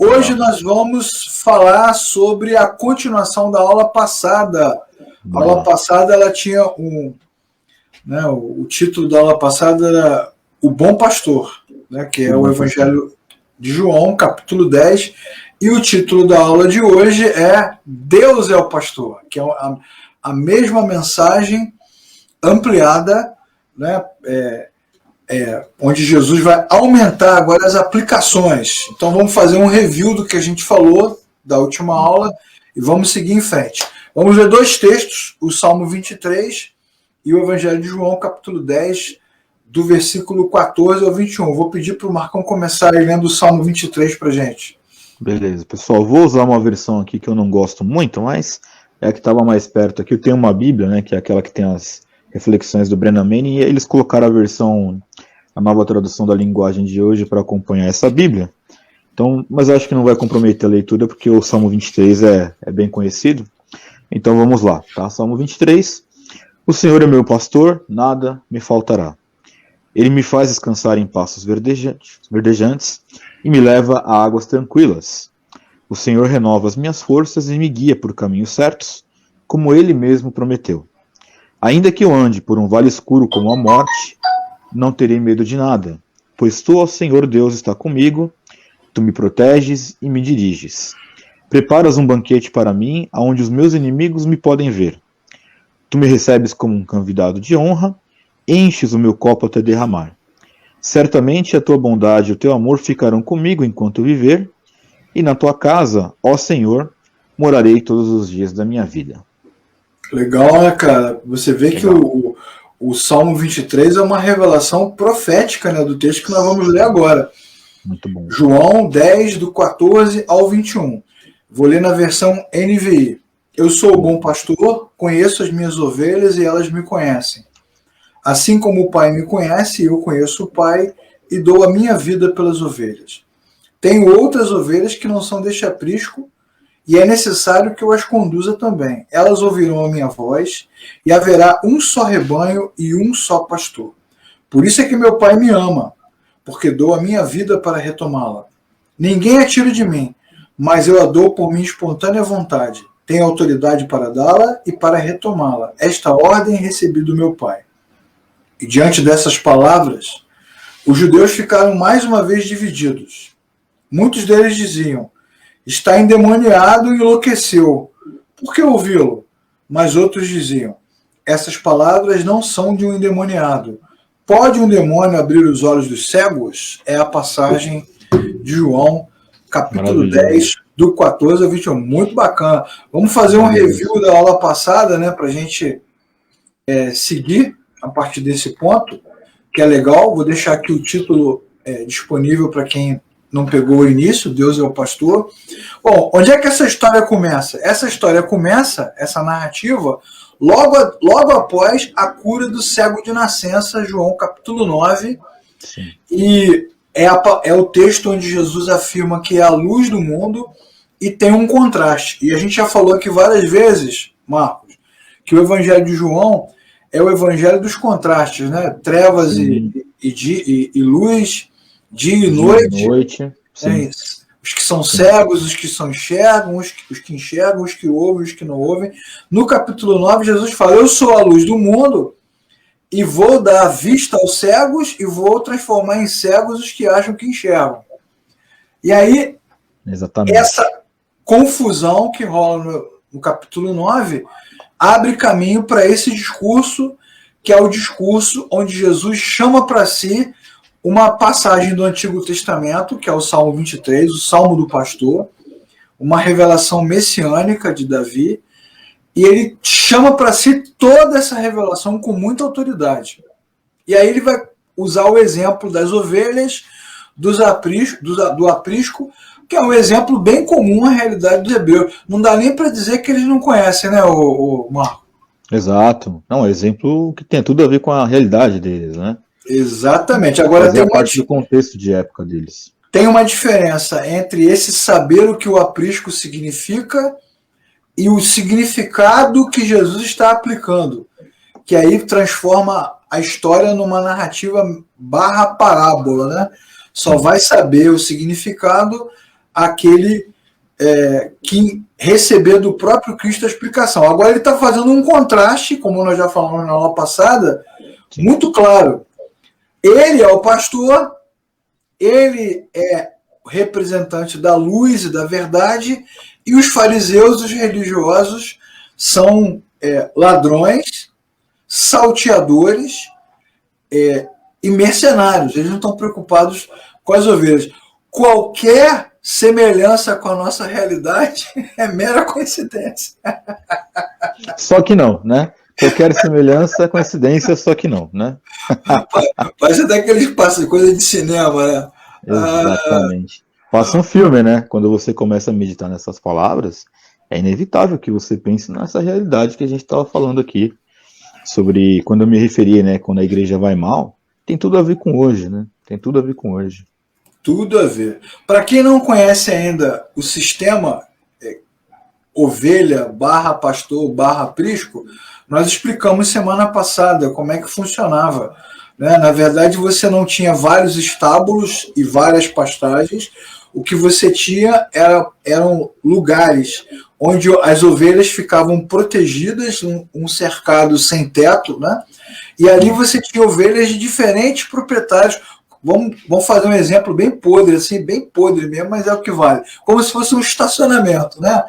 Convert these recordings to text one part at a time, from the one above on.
Hoje nós vamos falar sobre a continuação da aula passada. A aula passada ela tinha o título da aula passada era O Bom Pastor, né, que é o Evangelho de João, capítulo 10, e o título da aula de hoje é Deus é o Pastor, que é a mesma mensagem ampliada, né, onde Jesus vai aumentar agora as aplicações. Então vamos fazer um review do que a gente falou da última aula e vamos seguir em frente. Vamos ler dois textos, o Salmo 23 e o Evangelho de João, capítulo 10, do versículo 14 ao 21. Vou pedir para o Marcão começar aí lendo o Salmo 23 para a gente. Beleza, pessoal. Vou usar uma versão aqui que eu não gosto muito, mas é a que estava mais perto aqui. Eu tenho uma Bíblia, né, que é aquela que tem as reflexões do Brennan Manning, e eles colocaram a nova tradução da linguagem de hoje para acompanhar essa Bíblia. Então, mas eu acho que não vai comprometer a leitura, porque o Salmo 23 é bem conhecido. Então vamos lá, tá? Salmo 23. O Senhor é meu pastor, nada me faltará. Ele me faz descansar em pastos verdejantes e me leva a águas tranquilas. O Senhor renova as minhas forças e me guia por caminhos certos, como Ele mesmo prometeu. Ainda que eu ande por um vale escuro como a morte, não terei medo de nada, pois tu, ó Senhor Deus, está comigo, tu me proteges e me diriges. Preparas um banquete para mim, aonde os meus inimigos me podem ver. Tu me recebes como um convidado de honra, enches o meu copo até derramar. Certamente a tua bondade e o teu amor ficarão comigo enquanto eu viver, e na tua casa, ó Senhor, morarei todos os dias da minha vida. Legal, né, cara? Você vê que o Salmo 23 é uma revelação profética, né, do texto que nós vamos ler agora. Muito bom. João 10, do 14 ao 21. Vou ler na versão NVI. Eu sou o bom pastor, conheço as minhas ovelhas e elas me conhecem. Assim como o Pai me conhece, eu conheço o Pai e dou a minha vida pelas ovelhas. Tenho outras ovelhas que não são deste aprisco, e é necessário que eu as conduza também. Elas ouvirão a minha voz, e haverá um só rebanho e um só pastor. Por isso é que meu Pai me ama, porque dou a minha vida para retomá-la. Ninguém a tira de mim, mas eu a dou por minha espontânea vontade. Tenho autoridade para dá-la e para retomá-la. Esta ordem recebi do meu Pai. E diante dessas palavras, os judeus ficaram mais uma vez divididos. Muitos deles diziam: está endemoniado e enlouqueceu. Por que ouvi-lo? Mas outros diziam: essas palavras não são de um endemoniado. Pode um demônio abrir os olhos dos cegos? É a passagem de João, capítulo 10, do 14 ao 21. Muito bacana. Vamos fazer um review da aula passada, né, para a gente seguir a partir desse ponto, que é legal. Vou deixar aqui o título disponível para quem não pegou o início, Deus é o pastor. Bom, onde é que essa história começa? Essa história começa, essa narrativa, logo após a cura do cego de nascença, João capítulo 9. Sim. E é o texto onde Jesus afirma que é a luz do mundo e tem um contraste. E a gente já falou aqui várias vezes, Marcos, que o Evangelho de João é o Evangelho dos contrastes, né? Trevas e luz, dia e noite. Sim. É isso. Os que são cegos, os que enxergam, os que enxergam, os que ouvem, os que não ouvem. No capítulo 9, Jesus fala: eu sou a luz do mundo e vou dar vista aos cegos e vou transformar em cegos os que acham que enxergam. E aí, exatamente, essa confusão que rola no capítulo 9 abre caminho para esse discurso, que é o discurso onde Jesus chama para si uma passagem do Antigo Testamento, que é o Salmo 23, o Salmo do Pastor, uma revelação messiânica de Davi, e ele chama para si toda essa revelação com muita autoridade. E aí ele vai usar o exemplo das ovelhas, do aprisco, que é um exemplo bem comum à realidade dos hebreus. Não dá nem para dizer que eles não conhecem, né, o Marco? Exato. Não, é um exemplo que tem tudo a ver com a realidade deles, né? Exatamente. Agora fazia parte do contexto de época deles. Tem uma diferença entre esse saber o que o aprisco significa e o significado que Jesus está aplicando, que aí transforma a história numa narrativa / parábola, né? Só vai saber o significado aquele que receber do próprio Cristo a explicação. Agora ele está fazendo um contraste, como nós já falamos na aula passada, muito claro. Ele é o pastor, ele é o representante da luz e da verdade, e os fariseus, os religiosos, são ladrões, salteadores e mercenários. Eles não estão preocupados com as ovelhas. Qualquer semelhança com a nossa realidade é mera coincidência. Só que não, né? Qualquer semelhança é coincidência, só que não, né? Parece até aqueles passos, coisa de cinema, né? Exatamente. Faça um filme, né? Quando você começa a meditar nessas palavras, é inevitável que você pense nessa realidade que a gente estava falando aqui, sobre quando eu me referi, né? Quando a igreja vai mal, tem tudo a ver com hoje, né? Tem tudo a ver com hoje. Tudo a ver. Para quem não conhece ainda o sistema ovelha / pastor / aprisco, nós explicamos semana passada como é que funcionava, né? Na verdade, você não tinha vários estábulos e várias pastagens. O que você tinha eram lugares onde as ovelhas ficavam protegidas, um cercado sem teto, né? E ali você tinha ovelhas de diferentes proprietários. Vamos fazer um exemplo bem podre, assim, bem podre mesmo, mas é o que vale. Como se fosse um estacionamento, né?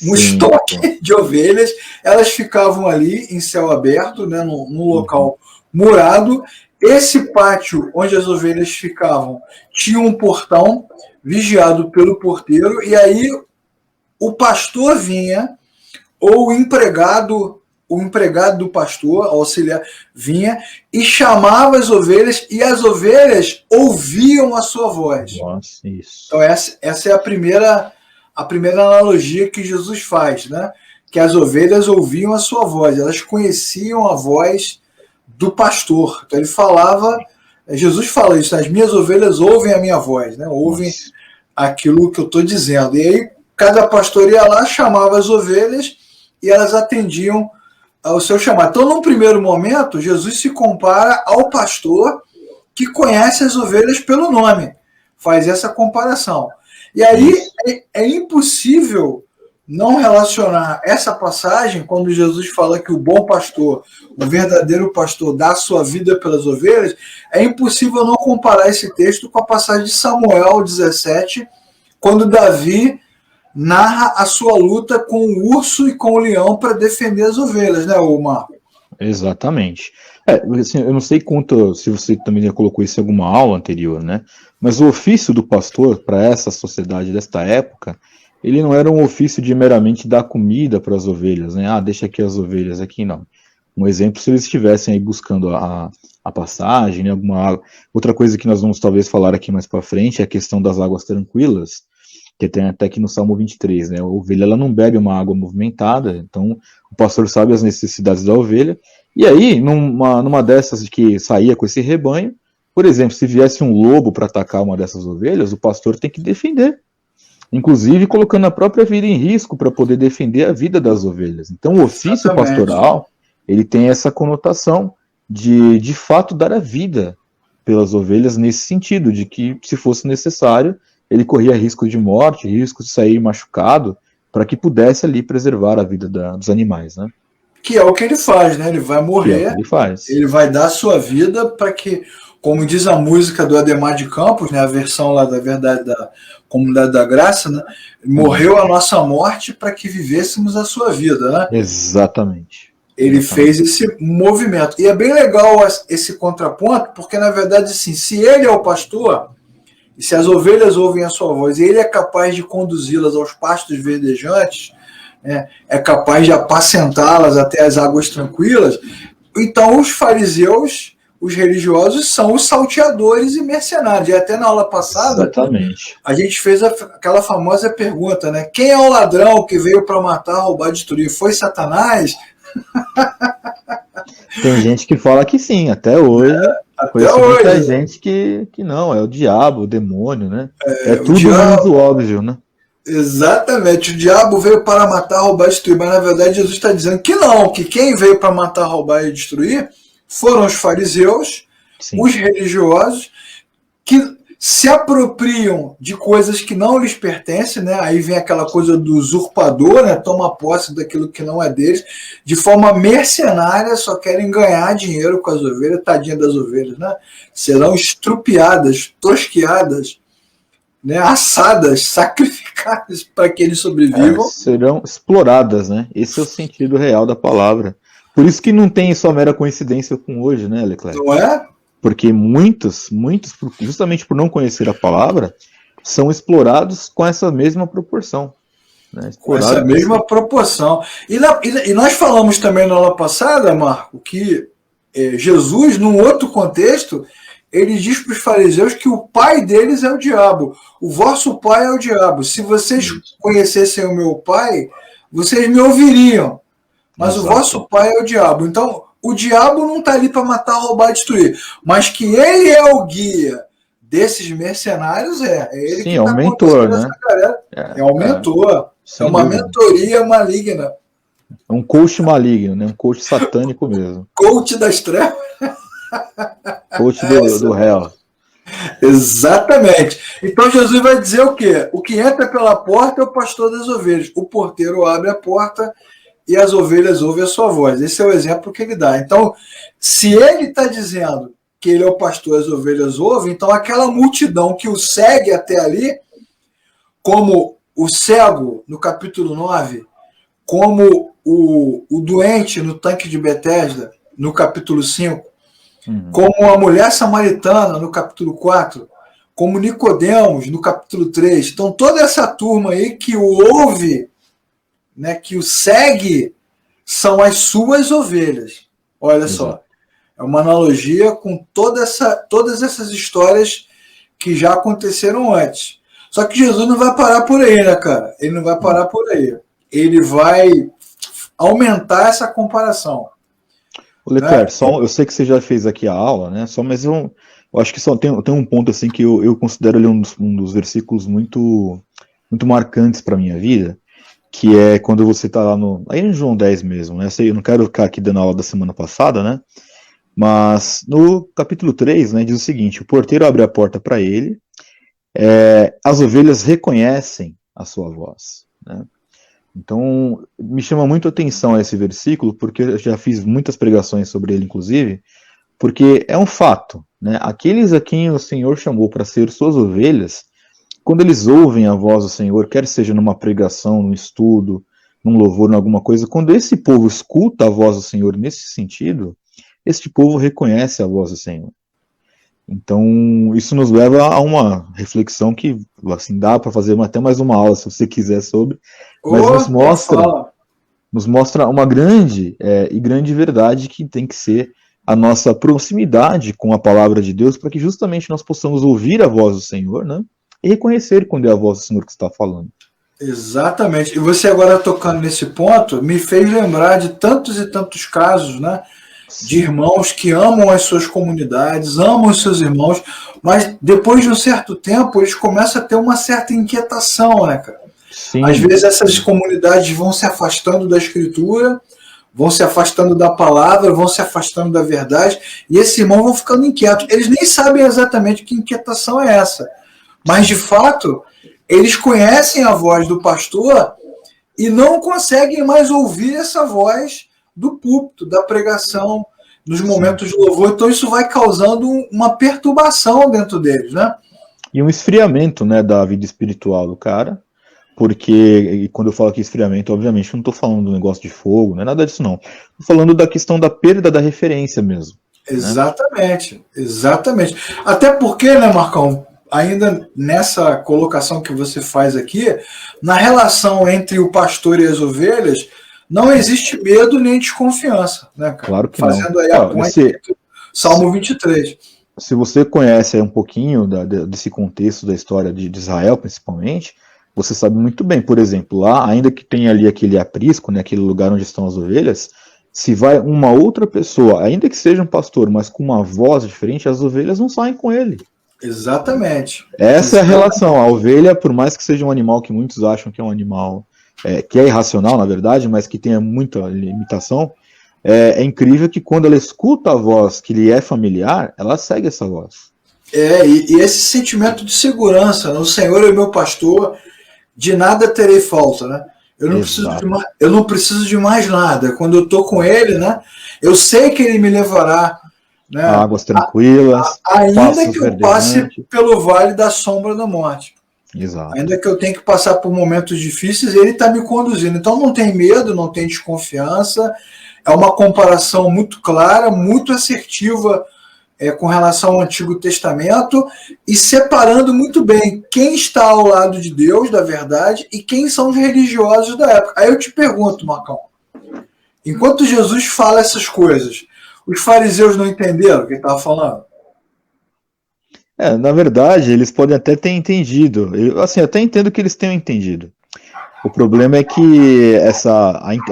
Um estoque de ovelhas, elas ficavam ali em céu aberto, né? Num local murado. Esse pátio onde as ovelhas ficavam tinha um portão vigiado pelo porteiro, e aí o pastor vinha, ou o empregado do pastor, auxiliar, vinha e chamava as ovelhas, e as ovelhas ouviam a sua voz. Nossa, isso. Então essa é a primeira analogia que Jesus faz, né? Que as ovelhas ouviam a sua voz, elas conheciam a voz do pastor. Então ele falava, Jesus fala isso, as minhas ovelhas ouvem a minha voz, né? Ouvem aquilo que eu estou dizendo. E aí cada pastor ia lá, chamava as ovelhas e elas atendiam ao seu chamado. Então, num primeiro momento, Jesus se compara ao pastor que conhece as ovelhas pelo nome. Faz essa comparação. E aí é impossível não relacionar essa passagem, quando Jesus fala que o bom pastor, o verdadeiro pastor, dá a sua vida pelas ovelhas, é impossível não comparar esse texto com a passagem de Samuel 17, quando Davi narra a sua luta com o urso e com o leão para defender as ovelhas, né, Marco? Exatamente. Assim, eu não sei quanto, se você também já colocou isso em alguma aula anterior, né? Mas o ofício do pastor para essa sociedade desta época, ele não era um ofício de meramente dar comida para as ovelhas, né? Deixa aqui as ovelhas aqui, não. Um exemplo, se eles estivessem aí buscando a passagem, né, alguma água. Outra coisa que nós vamos talvez falar aqui mais para frente é a questão das águas tranquilas, que tem até aqui no Salmo 23, né? A ovelha ela não bebe uma água movimentada, então o pastor sabe as necessidades da ovelha, e aí, numa dessas de que saía com esse rebanho, por exemplo, se viesse um lobo para atacar uma dessas ovelhas, o pastor tem que defender, inclusive colocando a própria vida em risco para poder defender a vida das ovelhas. Então o ofício pastoral, ele tem essa conotação de fato dar a vida pelas ovelhas nesse sentido, de que se fosse necessário, ele corria risco de morte, risco de sair machucado, para que pudesse ali preservar a vida dos animais, né? Que é o que ele faz, né? Ele vai morrer, ele vai dar a sua vida para que, como diz a música do Ademar de Campos, né, a versão lá da verdade da Comunidade da Graça, né? Morreu a nossa morte para que vivêssemos a sua vida, né? Exatamente. Ele fez esse movimento. E é bem legal esse contraponto, porque, na verdade, assim, se ele é o pastor, e se as ovelhas ouvem a sua voz, e ele é capaz de conduzi-las aos pastos verdejantes, né, é capaz de apacentá-las até as águas tranquilas, então os fariseus, os religiosos, são os salteadores e mercenários. E até na aula passada, exatamente, a gente fez aquela famosa pergunta, né? Quem é o ladrão que veio para matar, roubar, destruir? Foi Satanás? Tem gente que fala que sim, até hoje. Até hoje. Tem gente que não, é o diabo, o demônio, né? É tudo menos óbvio, né? Exatamente, o diabo veio para matar, roubar e destruir, mas na verdade Jesus está dizendo que não, que quem veio para matar, roubar e destruir foram os fariseus, sim, os religiosos, que se apropriam de coisas que não lhes pertencem, né? Aí vem aquela coisa do usurpador, né? Toma posse daquilo que não é deles, de forma mercenária, só querem ganhar dinheiro com as ovelhas, tadinha das ovelhas, né? Serão estrupiadas, tosqueadas, né? Assadas, sacrificadas para que eles sobrevivam. Serão exploradas, né? Esse é o sentido real da palavra. Por isso que não tem só mera coincidência com hoje, né, Leclerc? Não é? Porque muitos, justamente por não conhecer a palavra, são explorados com essa mesma proporção. Né? Com essa mesma proporção. E nós falamos também na aula passada, Marco, que Jesus, num outro contexto, ele diz para os fariseus que o pai deles é o diabo. O vosso pai é o diabo. Se vocês conhecessem o meu pai, vocês me ouviriam. Mas Exato. O vosso pai é o diabo. Então, o diabo não está ali para matar, roubar e destruir. Mas que ele é o guia desses mercenários, é ele. Sim, que é o mentor, né? É o mentor. É uma mentoria maligna. É um coach maligno, né? Um coach satânico mesmo. Coach das trevas. Coach do réu. Exatamente. Então Jesus vai dizer o quê? O que entra pela porta é o pastor das ovelhas. O porteiro abre a porta e as ovelhas ouvem a sua voz. Esse é o exemplo que ele dá. Então, se ele está dizendo que ele é o pastor, as ovelhas ouvem, então aquela multidão que o segue até ali, como o cego no capítulo 9, como o doente no tanque de Betesda, no capítulo 5, como a mulher samaritana no capítulo 4, como Nicodemos no capítulo 3. Então, toda essa turma aí que o ouve, né, que o segue, são as suas ovelhas. Olha só, é uma analogia com todas essas histórias que já aconteceram antes. Só que Jesus não vai parar por aí, né, cara? Ele não vai parar por aí. Ele vai aumentar essa comparação. Leclerc, eu sei que você já fez aqui a aula, né? Mas eu acho que só tem um ponto assim que eu considero ele um dos versículos muito marcantes para a minha vida, que é quando você está lá aí em João 10 mesmo, né? Eu não quero ficar aqui dando a aula da semana passada, né? Mas no capítulo 3, né, diz o seguinte: o porteiro abre a porta para ele, as ovelhas reconhecem a sua voz, né? Então, me chama muito a atenção esse versículo, porque eu já fiz muitas pregações sobre ele, inclusive, porque é um fato, né? Aqueles a quem o Senhor chamou para ser suas ovelhas, quando eles ouvem a voz do Senhor, quer seja numa pregação, num estudo, num louvor, em alguma coisa, quando esse povo escuta a voz do Senhor nesse sentido, este povo reconhece a voz do Senhor. Então, isso nos leva a uma reflexão que, assim, dá para fazer até mais uma aula, se você quiser, sobre, mas nos mostra uma grande e grande verdade que tem que ser a nossa proximidade com a palavra de Deus, para que justamente nós possamos ouvir a voz do Senhor, né, e reconhecer quando é a voz do Senhor que está falando. Exatamente. E você agora tocando nesse ponto, me fez lembrar de tantos e tantos casos, né, de irmãos que amam as suas comunidades, amam os seus irmãos, mas depois de um certo tempo eles começam a ter uma certa inquietação, né, cara? Sim. Às vezes essas comunidades vão se afastando da Escritura, vão se afastando da palavra, vão se afastando da verdade, e esses irmãos vão ficando inquietos. Eles nem sabem exatamente que inquietação é essa, mas de fato eles conhecem a voz do pastor e não conseguem mais ouvir essa voz do púlpito, da pregação, nos momentos de louvor. Então isso vai causando uma perturbação dentro deles, né? E um esfriamento, né, da vida espiritual do cara, porque, e quando eu falo aqui esfriamento, obviamente eu não estou falando do negócio de fogo, não é nada disso não. Estou falando da questão da perda da referência mesmo. Exatamente, né? Exatamente. Até porque, né, Marcão, ainda nessa colocação que você faz aqui, na relação entre o pastor e as ovelhas, não existe medo nem desconfiança, né, cara? Claro que fazendo não. Aí a ponte, Salmo 23. Se você conhece aí um pouquinho desse contexto da história de Israel, principalmente, você sabe muito bem, por exemplo, lá, ainda que tenha ali aquele aprisco, né, aquele lugar onde estão as ovelhas, se vai uma outra pessoa, ainda que seja um pastor, mas com uma voz diferente, as ovelhas não saem com ele. Exatamente. Essa é a relação. A ovelha, por mais que seja um animal que muitos acham que é um animal que é irracional, na verdade, mas que tenha muita limitação, é incrível que quando ela escuta a voz que lhe é familiar, ela segue essa voz. E esse sentimento de segurança, né? O Senhor é meu pastor, de nada terei falta, né? Eu não preciso de mais nada. Quando eu estou com Ele, né? Eu sei que Ele me levará, né? Águas tranquilas, ainda que eu passe pelo vale da sombra da morte. Exato. Ainda que eu tenha que passar por momentos difíceis, Ele está me conduzindo. Então não tem medo, não tem desconfiança. É uma comparação muito clara, muito assertiva com relação ao Antigo Testamento e separando muito bem quem está ao lado de Deus, da verdade, e quem são os religiosos da época. Aí eu te pergunto, Marcão, enquanto Jesus fala essas coisas, os fariseus não entenderam o que ele estava falando? Na verdade, eles podem até ter entendido. Eu, assim, até entendo que eles tenham entendido. O problema é que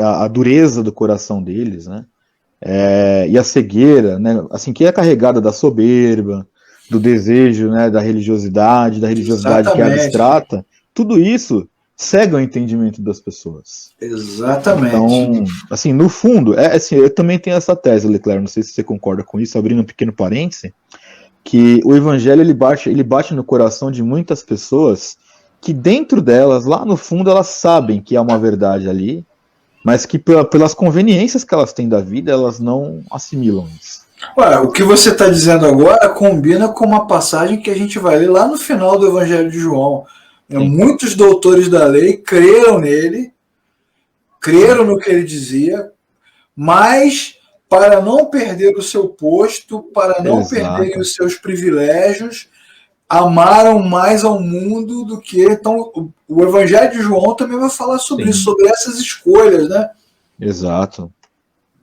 a dureza do coração deles, né? E a cegueira, né, assim, que é carregada da soberba, do desejo, né, da religiosidade Exatamente. Que é abstrata, tudo isso cega o entendimento das pessoas. Exatamente. Então, assim, no fundo, assim, eu também tenho essa tese, Leclerc, não sei se você concorda com isso, abrindo um pequeno parêntese, que o evangelho ele bate no coração de muitas pessoas que dentro delas, lá no fundo, elas sabem que há uma verdade ali, mas que pelas conveniências que elas têm da vida, elas não assimilam isso. Ué, o que você está dizendo agora combina com uma passagem que a gente vai ler lá no final do Evangelho de João. Muitos doutores da lei creram nele, creram no que ele dizia, mas para não perder o seu posto, para não perderem os seus privilégios, amaram mais ao mundo do que... Então, o Evangelho de João também vai falar sobre isso, sobre essas escolhas, né? Exato.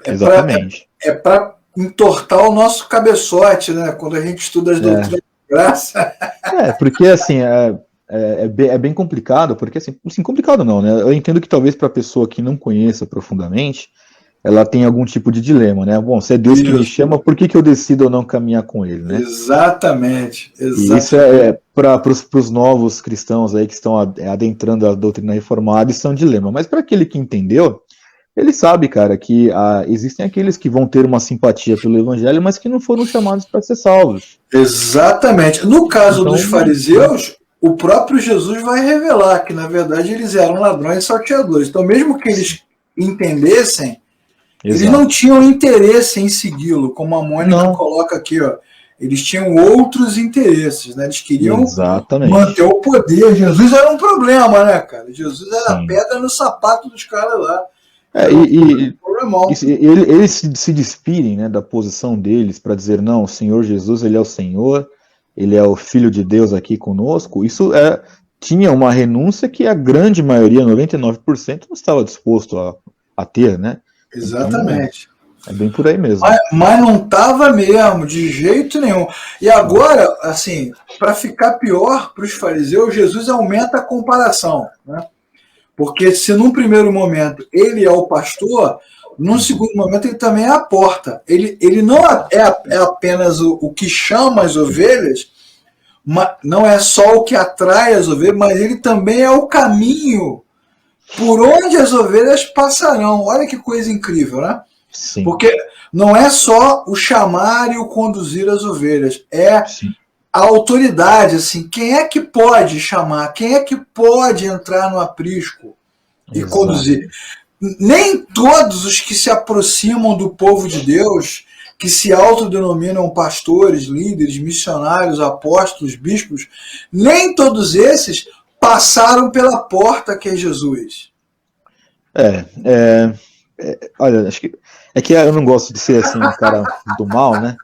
Exatamente. É para entortar o nosso cabeçote, né? Quando a gente estuda as doutrinas de graça. Porque assim, é bem complicado, porque assim, complicado não, né? Eu entendo que talvez para a pessoa que não conheça profundamente, ela tem algum tipo de dilema, né? Bom, se é Deus que me chama, por que eu decido ou não caminhar com ele, né? Exatamente. E isso para os novos cristãos aí que estão adentrando a doutrina reformada, isso é um dilema. Mas para aquele que entendeu, ele sabe, cara, que existem aqueles que vão ter uma simpatia pelo evangelho, mas que não foram chamados para ser salvos. Exatamente. No caso dos fariseus, o próprio Jesus vai revelar que, na verdade, eles eram ladrões e salteadores. Então, mesmo que eles entendessem, eles não tinham interesse em segui-lo, como a Mônica coloca aqui, ó. Eles tinham outros interesses, né? Eles queriam manter o poder. Jesus era um problema, né, cara? Jesus era pedra no sapato dos caras lá. Eles se despirem, né, da posição deles para dizer, não, o Senhor Jesus, ele é o Senhor, ele é o Filho de Deus aqui conosco. Isso tinha uma renúncia que a grande maioria, 99%, não estava disposto a ter, né? Exatamente. Então, é bem por aí mesmo. Mas não estava mesmo, de jeito nenhum. E agora, assim, para ficar pior para os fariseus, Jesus aumenta a comparação, né? Porque se num primeiro momento ele é o pastor, num segundo momento ele também é a porta. Ele não é apenas o que chama as ovelhas, não é só o que atrai as ovelhas, mas ele também é o caminho por onde as ovelhas passarão. Olha que coisa incrível, né? Sim. Porque não é só o chamar e o conduzir as ovelhas, a autoridade, assim, quem é que pode chamar, quem é que pode entrar no aprisco e conduzir? Nem todos os que se aproximam do povo de Deus, que se autodenominam pastores, líderes, missionários, apóstolos, bispos, nem todos esses passaram pela porta que é Jesus. Olha, acho que eu não gosto de ser assim um cara do mal, né?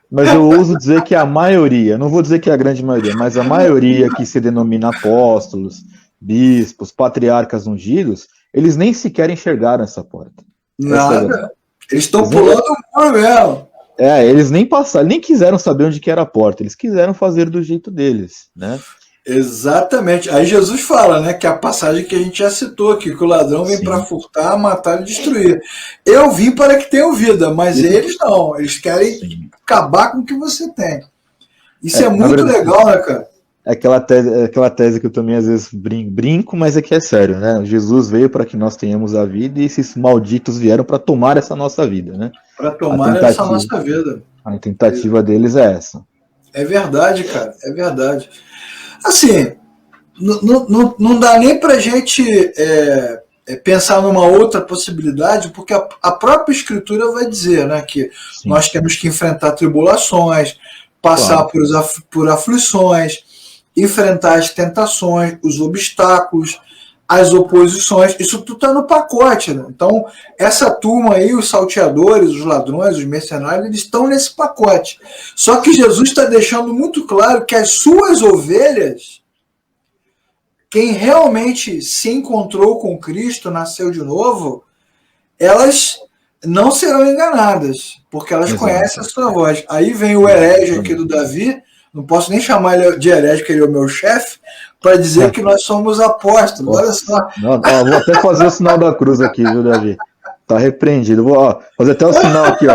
Mas eu ouso dizer que a maioria, não vou dizer que é a grande maioria, mas a maioria que se denomina apóstolos, bispos, patriarcas ungidos, eles nem sequer enxergaram essa porta. Nada. Eles estão pulando o muro mesmo. Eles nem passaram, nem quiseram saber onde que era a porta, eles quiseram fazer do jeito deles, né? Exatamente. Aí Jesus fala, né, que a passagem que a gente já citou aqui, que o ladrão vem para furtar, matar e destruir. Eu vim para que tenham vida, mas eles não. Eles querem acabar com o que você tem. Isso é muito legal, né, cara? É aquela tese que eu também às vezes brinco, mas é que é sério, né? Jesus veio para que nós tenhamos a vida e esses malditos vieram para tomar essa nossa vida, né? Para tomar essa nossa vida. A tentativa deles é essa. É verdade, cara, é verdade. Assim, não dá nem para a gente pensar numa outra possibilidade, porque a própria Escritura vai dizer, né, que Sim, nós temos que enfrentar tribulações, passar claro. por aflições, enfrentar as tentações, os obstáculos, as oposições, isso tudo está no pacote. Né? Então, essa turma aí, os salteadores, os ladrões, os mercenários, eles estão nesse pacote. Só que Jesus está deixando muito claro que as suas ovelhas, quem realmente se encontrou com Cristo, nasceu de novo, elas não serão enganadas, porque elas Exato. conhecem a sua voz. Aí vem o herege aqui do Davi, não posso nem chamar ele de herege, porque ele é o meu chefe, para dizer que nós somos apóstolos. Olha só. Não, vou até fazer o sinal da cruz aqui, viu, Davi? Tá repreendido. Vou fazer até o sinal aqui,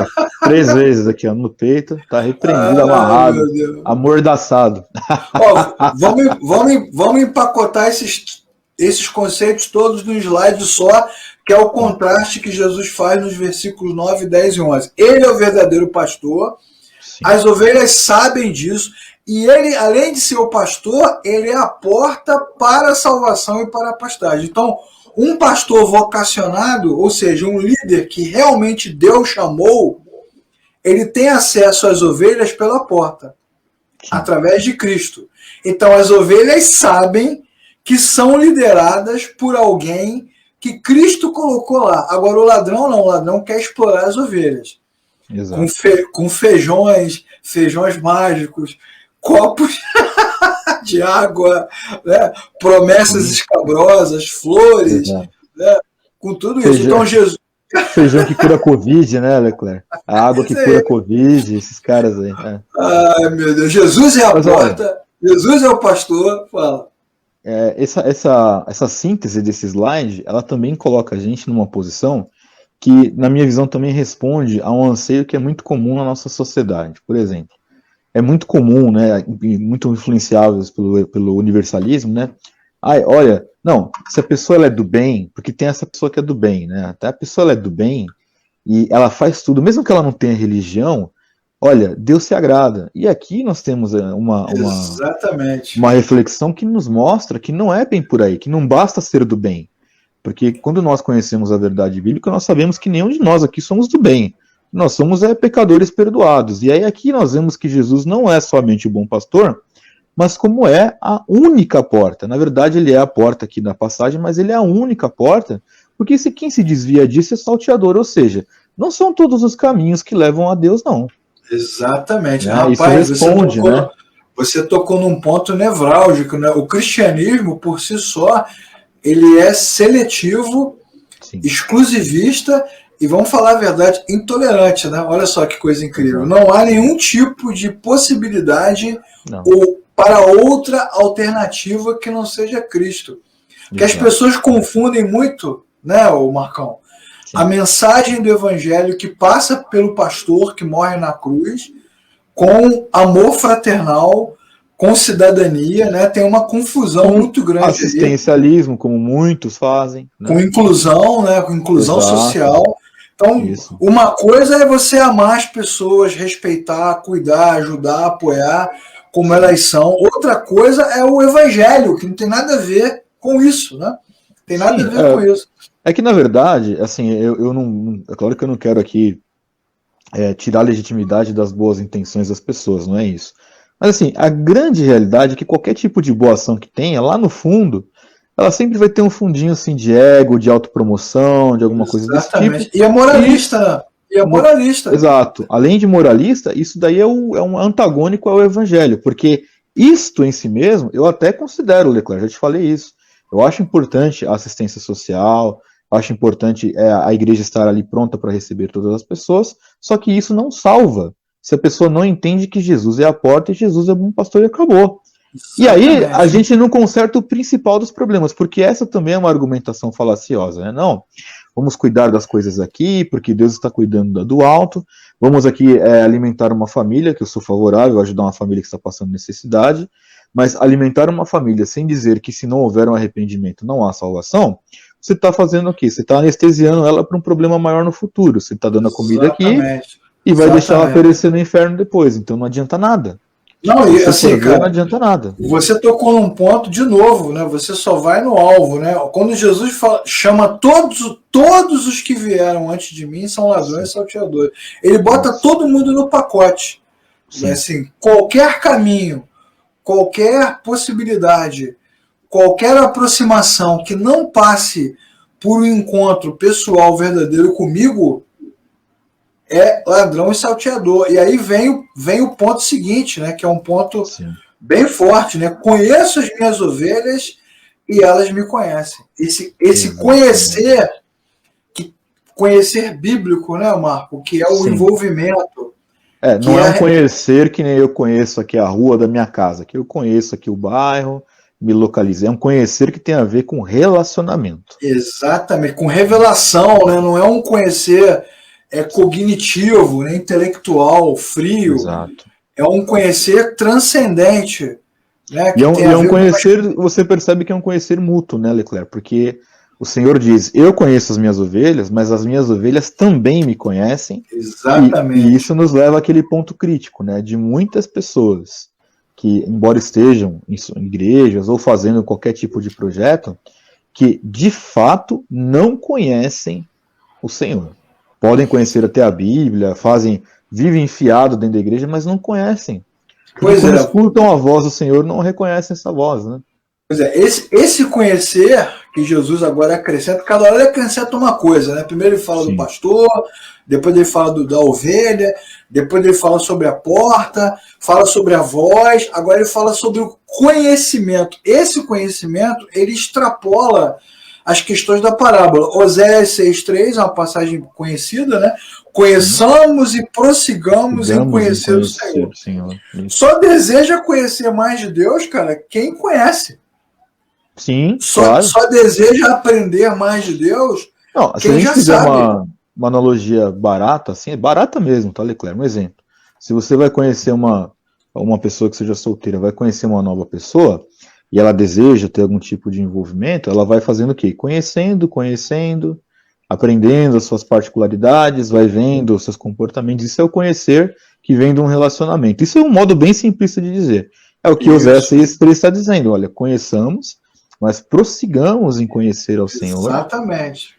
3 vezes aqui, no peito. Tá repreendido, amarrado, amordaçado. Vamos empacotar esses conceitos todos num slide só, que é o contraste que Jesus faz nos versículos 9, 10 e 11. Ele é o verdadeiro pastor, sim. As ovelhas sabem disso, e ele, além de ser o pastor, ele é a porta para a salvação e para a pastagem. Então, um pastor vocacionado, ou seja, um líder que realmente Deus chamou, ele tem acesso às ovelhas pela porta, através de Cristo. Então, as ovelhas sabem que são lideradas por alguém que Cristo colocou lá. Agora, o ladrão não, o ladrão quer explorar as ovelhas. Exato. Com feijões mágicos, copos de água, né? Promessas escabrosas, flores, né? Com tudo isso. Então, Jesus... Feijão que cura Covid, né, Leclerc? A água que cura Covid, esses caras aí. Ai, meu Deus. Jesus é a porta, Jesus é o pastor. Fala. Essa síntese desse slide, ela também coloca a gente numa posição que, na minha visão, também responde a um anseio que é muito comum na nossa sociedade. Por exemplo, é muito comum, né, muito influenciáveis pelo universalismo, né? Olha, não, se a pessoa ela é do bem, porque tem essa pessoa que é do bem, né? Até a pessoa ela é do bem e ela faz tudo, mesmo que ela não tenha religião, olha, Deus se agrada. E aqui nós temos uma reflexão que nos mostra que não é bem por aí, que não basta ser do bem. Porque quando nós conhecemos a verdade bíblica, nós sabemos que nenhum de nós aqui somos do bem. Nós somos pecadores perdoados. E aí aqui nós vemos que Jesus não é somente o bom pastor, mas como é a única porta. Na verdade, ele é a porta aqui na passagem, mas ele é a única porta, porque quem se desvia disso é salteador, ou seja, não são todos os caminhos que levam a Deus, não. Exatamente. Rapaz, isso responde, você tocou num ponto nevrálgico, né? O cristianismo, por si só, ele é seletivo, sim, exclusivista e, vamos falar a verdade, intolerante, né? Olha só que coisa incrível. Não há nenhum tipo de possibilidade ou para outra alternativa que não seja Cristo. Que as pessoas confundem muito, né, o Marcão? Sim. A mensagem do evangelho que passa pelo pastor que morre na cruz com amor fraternal, com cidadania, né? Tem uma confusão muito grande. Assistencialismo, como muitos fazem. Né? Com inclusão, né? Com inclusão social. Então, uma coisa é você amar as pessoas, respeitar, cuidar, ajudar, apoiar, como elas são. Outra coisa é o evangelho, que não tem nada a ver com isso, né? Tem nada a ver com isso. É que, na verdade, assim, eu não... É claro que eu não quero aqui tirar a legitimidade das boas intenções das pessoas, não é isso. Mas, assim, a grande realidade é que qualquer tipo de boa ação que tenha, lá no fundo, ela sempre vai ter um fundinho, assim, de ego, de autopromoção, de alguma coisa desse tipo. E é moralista, Exato. Além de moralista, isso daí é um antagônico ao evangelho, porque isto em si mesmo, eu até considero, Leclerc, já te falei isso. Eu acho importante a assistência social, acho importante a igreja estar ali pronta para receber todas as pessoas, só que isso não salva se a pessoa não entende que Jesus é a porta e Jesus é o bom pastor e acabou. E aí a gente não conserta o principal dos problemas, porque essa também é uma argumentação falaciosa, né? Não, vamos cuidar das coisas aqui, porque Deus está cuidando do alto, vamos aqui alimentar uma família, que eu sou favorável a ajudar uma família que está passando necessidade, mas alimentar uma família sem dizer que se não houver um arrependimento não há salvação, você está fazendo o quê? Você está anestesiando ela para um problema maior no futuro. Você está dando a comida aqui e vai deixar ela perecer no inferno depois. Então não adianta nada. Não, Se e você assim, for ver, não cara, adianta nada. você tocou num ponto de novo, né? Você só vai no alvo, né? Quando Jesus chama todos os que vieram antes de mim são ladrões e Sim, salteadores. Ele bota isso. todo mundo no pacote. Sim, Assim, qualquer caminho, qualquer possibilidade, qualquer aproximação que não passe por um encontro pessoal verdadeiro comigo é ladrão e salteador. E aí vem o ponto seguinte, né? Que é um ponto sim, bem forte, né? Conheço as minhas ovelhas e elas me conhecem. Esse exatamente. conhecer bíblico, né, Marco? Que é o Sim. envolvimento, que Não é um é conhecer que nem eu conheço aqui a rua da minha casa, que eu conheço aqui o bairro, me localizei. É um conhecer que tem a ver com relacionamento. exatamente com revelação, né? Não é um conhecer cognitivo, né, intelectual, frio. Exato. É um conhecer transcendente, né? E Que tem é a um ver com conhecer, você percebe que é um conhecer mútuo, né, Leclerc? Porque o Senhor diz: Eu conheço as minhas ovelhas, mas as minhas ovelhas também me conhecem. E exatamente. isso nos leva àquele ponto crítico, né? De muitas pessoas que, embora estejam em igrejas ou fazendo qualquer tipo de projeto, que de fato não conhecem o Senhor. Podem conhecer até a Bíblia, vivem enfiado dentro da igreja, mas não conhecem. Porque Pois quando é, escutam a voz do Senhor, não reconhecem essa voz, né? pois é, esse conhecer que Jesus agora acrescenta, cada hora ele acrescenta uma coisa, né? Primeiro ele fala do Sim. pastor, depois ele fala da ovelha, depois ele fala sobre a porta, fala sobre a voz, agora ele fala sobre o conhecimento. Esse conhecimento, ele extrapola as questões da parábola. Oséias 6,3 é uma passagem conhecida, né? Sim. Conheçamos e prossigamos em Sigamos em conhecer o conhecer Senhor. o Senhor. Isso. Só deseja conhecer mais de Deus, cara, quem conhece. Sim, Só, claro. só deseja aprender mais de Deus Não, se a quem gente já fizer sabe. uma analogia barata, assim, é barata mesmo, tá, Leclerc? Um exemplo. Se você vai conhecer uma pessoa que seja solteira, vai conhecer uma nova pessoa, e ela deseja ter algum tipo de envolvimento, ela vai fazendo o quê? Conhecendo, aprendendo as suas particularidades, vai vendo os seus comportamentos. Isso é o conhecer que vem de um relacionamento. Isso é um modo bem simplista de dizer. É o que Oséias Isso, 6,3 está dizendo. Olha, conheçamos, mas prossigamos em conhecer ao Senhor exatamente.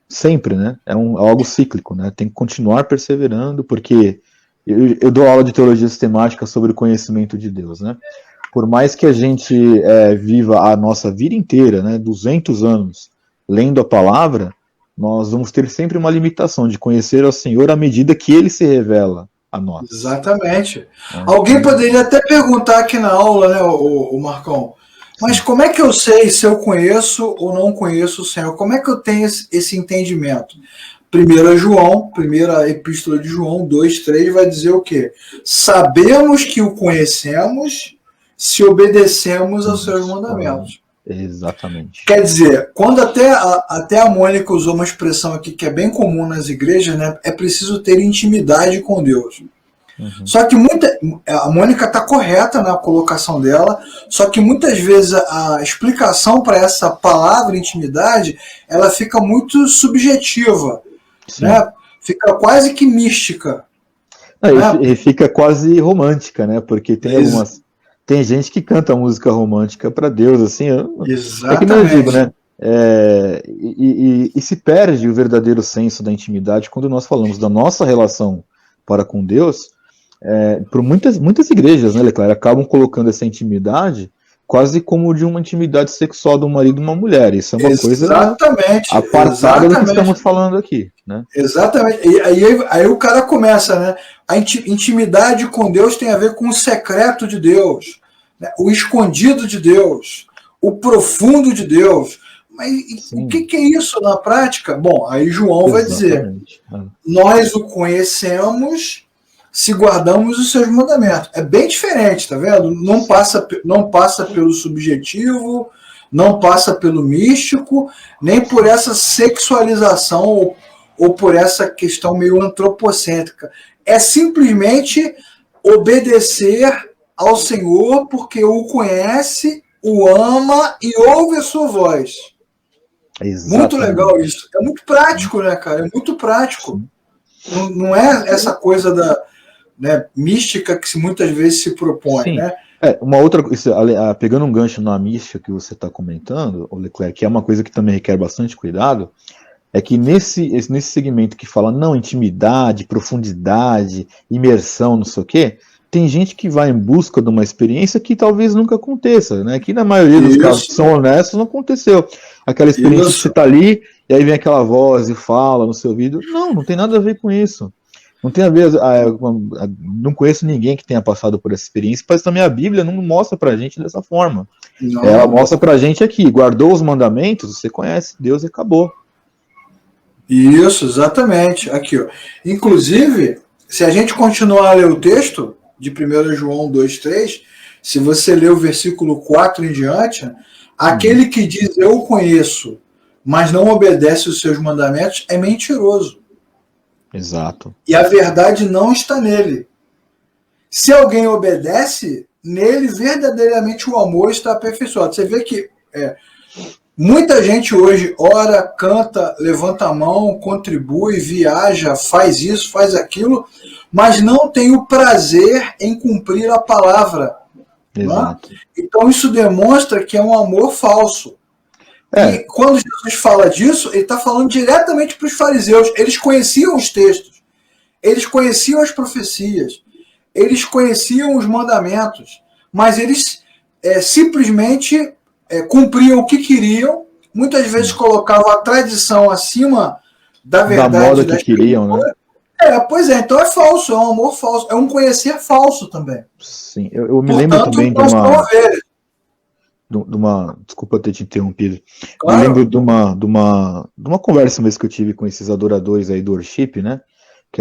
sempre, né? É algo cíclico, né? Tem que continuar perseverando, porque eu dou aula de teologia sistemática sobre o conhecimento de Deus, né? Por mais que a gente viva a nossa vida inteira, né, 200 anos, lendo a palavra, nós vamos ter sempre uma limitação de conhecer ao Senhor à medida que Ele se revela a nós. Exatamente. Né? Alguém poderia até perguntar aqui na aula, né, o Marcão, mas Sim. como é que eu sei se eu conheço ou não conheço o Senhor? Como é que eu tenho esse entendimento? Primeira João, primeira epístola de João 2,3 vai dizer o quê? Sabemos que o conhecemos se obedecemos aos seus Isso. mandamentos. Exatamente. Quer dizer, quando até a Mônica usou uma expressão aqui que é bem comum nas igrejas, né? É preciso ter intimidade com Deus. Uhum. Só que a Mônica está correta na colocação dela, só que muitas vezes a explicação para essa palavra intimidade ela fica muito subjetiva, Sim. né? Fica quase que mística, né? E fica quase romântica, né? Porque Ex tem gente que canta música romântica para Deus, assim, é que nem eu digo, exatamente. né? E se perde o verdadeiro senso da intimidade quando nós falamos da nossa relação para com Deus. Por muitas igrejas, né, Leclerc, acabam colocando essa intimidade quase como de uma intimidade sexual do marido e uma mulher. Isso é uma coisa Exatamente, apartada do que exatamente. estamos falando aqui, né? Exatamente. E aí o cara começa, né? A intimidade com Deus tem a ver com o secreto de Deus, né? O escondido de Deus, o profundo de Deus. Mas o Sim, que é isso na prática? Bom, aí João vai dizer: exatamente. nós o conhecemos se guardamos os seus mandamentos. É bem diferente, tá vendo? Não passa pelo subjetivo, não passa pelo místico, nem por essa sexualização ou por essa questão meio antropocêntrica. É simplesmente obedecer ao Senhor porque o conhece, o ama e ouve a sua voz. Muito legal Exatamente. isso. É muito prático, né, cara? É muito prático. Sim. Não é essa coisa né, mística que muitas vezes se propõe. Sim. Né? Uma outra, pegando um gancho na mística que você está comentando, o Leclerc, que é uma coisa que também requer bastante cuidado, é que nesse segmento que fala não, intimidade, profundidade, imersão, não sei o quê, tem gente que vai em busca de uma experiência que talvez nunca aconteça, né? Que na maioria dos casos que são honestos não aconteceu. Aquela experiência que você está ali, e aí vem aquela voz e fala no seu ouvido. Não tem nada a ver com isso. Não tem a ver, não conheço ninguém que tenha passado por essa experiência, mas também a Bíblia não mostra pra gente dessa forma. Não. Ela mostra pra gente aqui, guardou os mandamentos, você conhece Deus e acabou. Isso, exatamente. Aqui, ó. Inclusive, se a gente continuar a ler o texto de 1 João 2,3, se você ler o versículo 4 em diante, aquele que diz eu o conheço, mas não obedece os seus mandamentos, é mentiroso. Exato. E a verdade não está nele. Se alguém obedece, nele verdadeiramente o amor está aperfeiçoado. Você vê que muita gente hoje ora, canta, levanta a mão, contribui, viaja, faz isso, faz aquilo, mas não tem o prazer em cumprir a palavra. Exato. Então isso demonstra que é um amor falso. E quando Jesus fala disso, ele está falando diretamente para os fariseus. Eles conheciam os textos, eles conheciam as profecias, eles conheciam os mandamentos, mas eles simplesmente cumpriam o que queriam, muitas vezes colocavam a tradição acima da verdade. Da moda que queriam, né? Pois é, então é falso, é um amor falso, é um conhecer falso também. Sim, eu me lembro também de uma. Desculpa ter te interrompido. Claro. Me lembro de uma conversa mesmo que eu tive com esses adoradores aí do worship, né? Que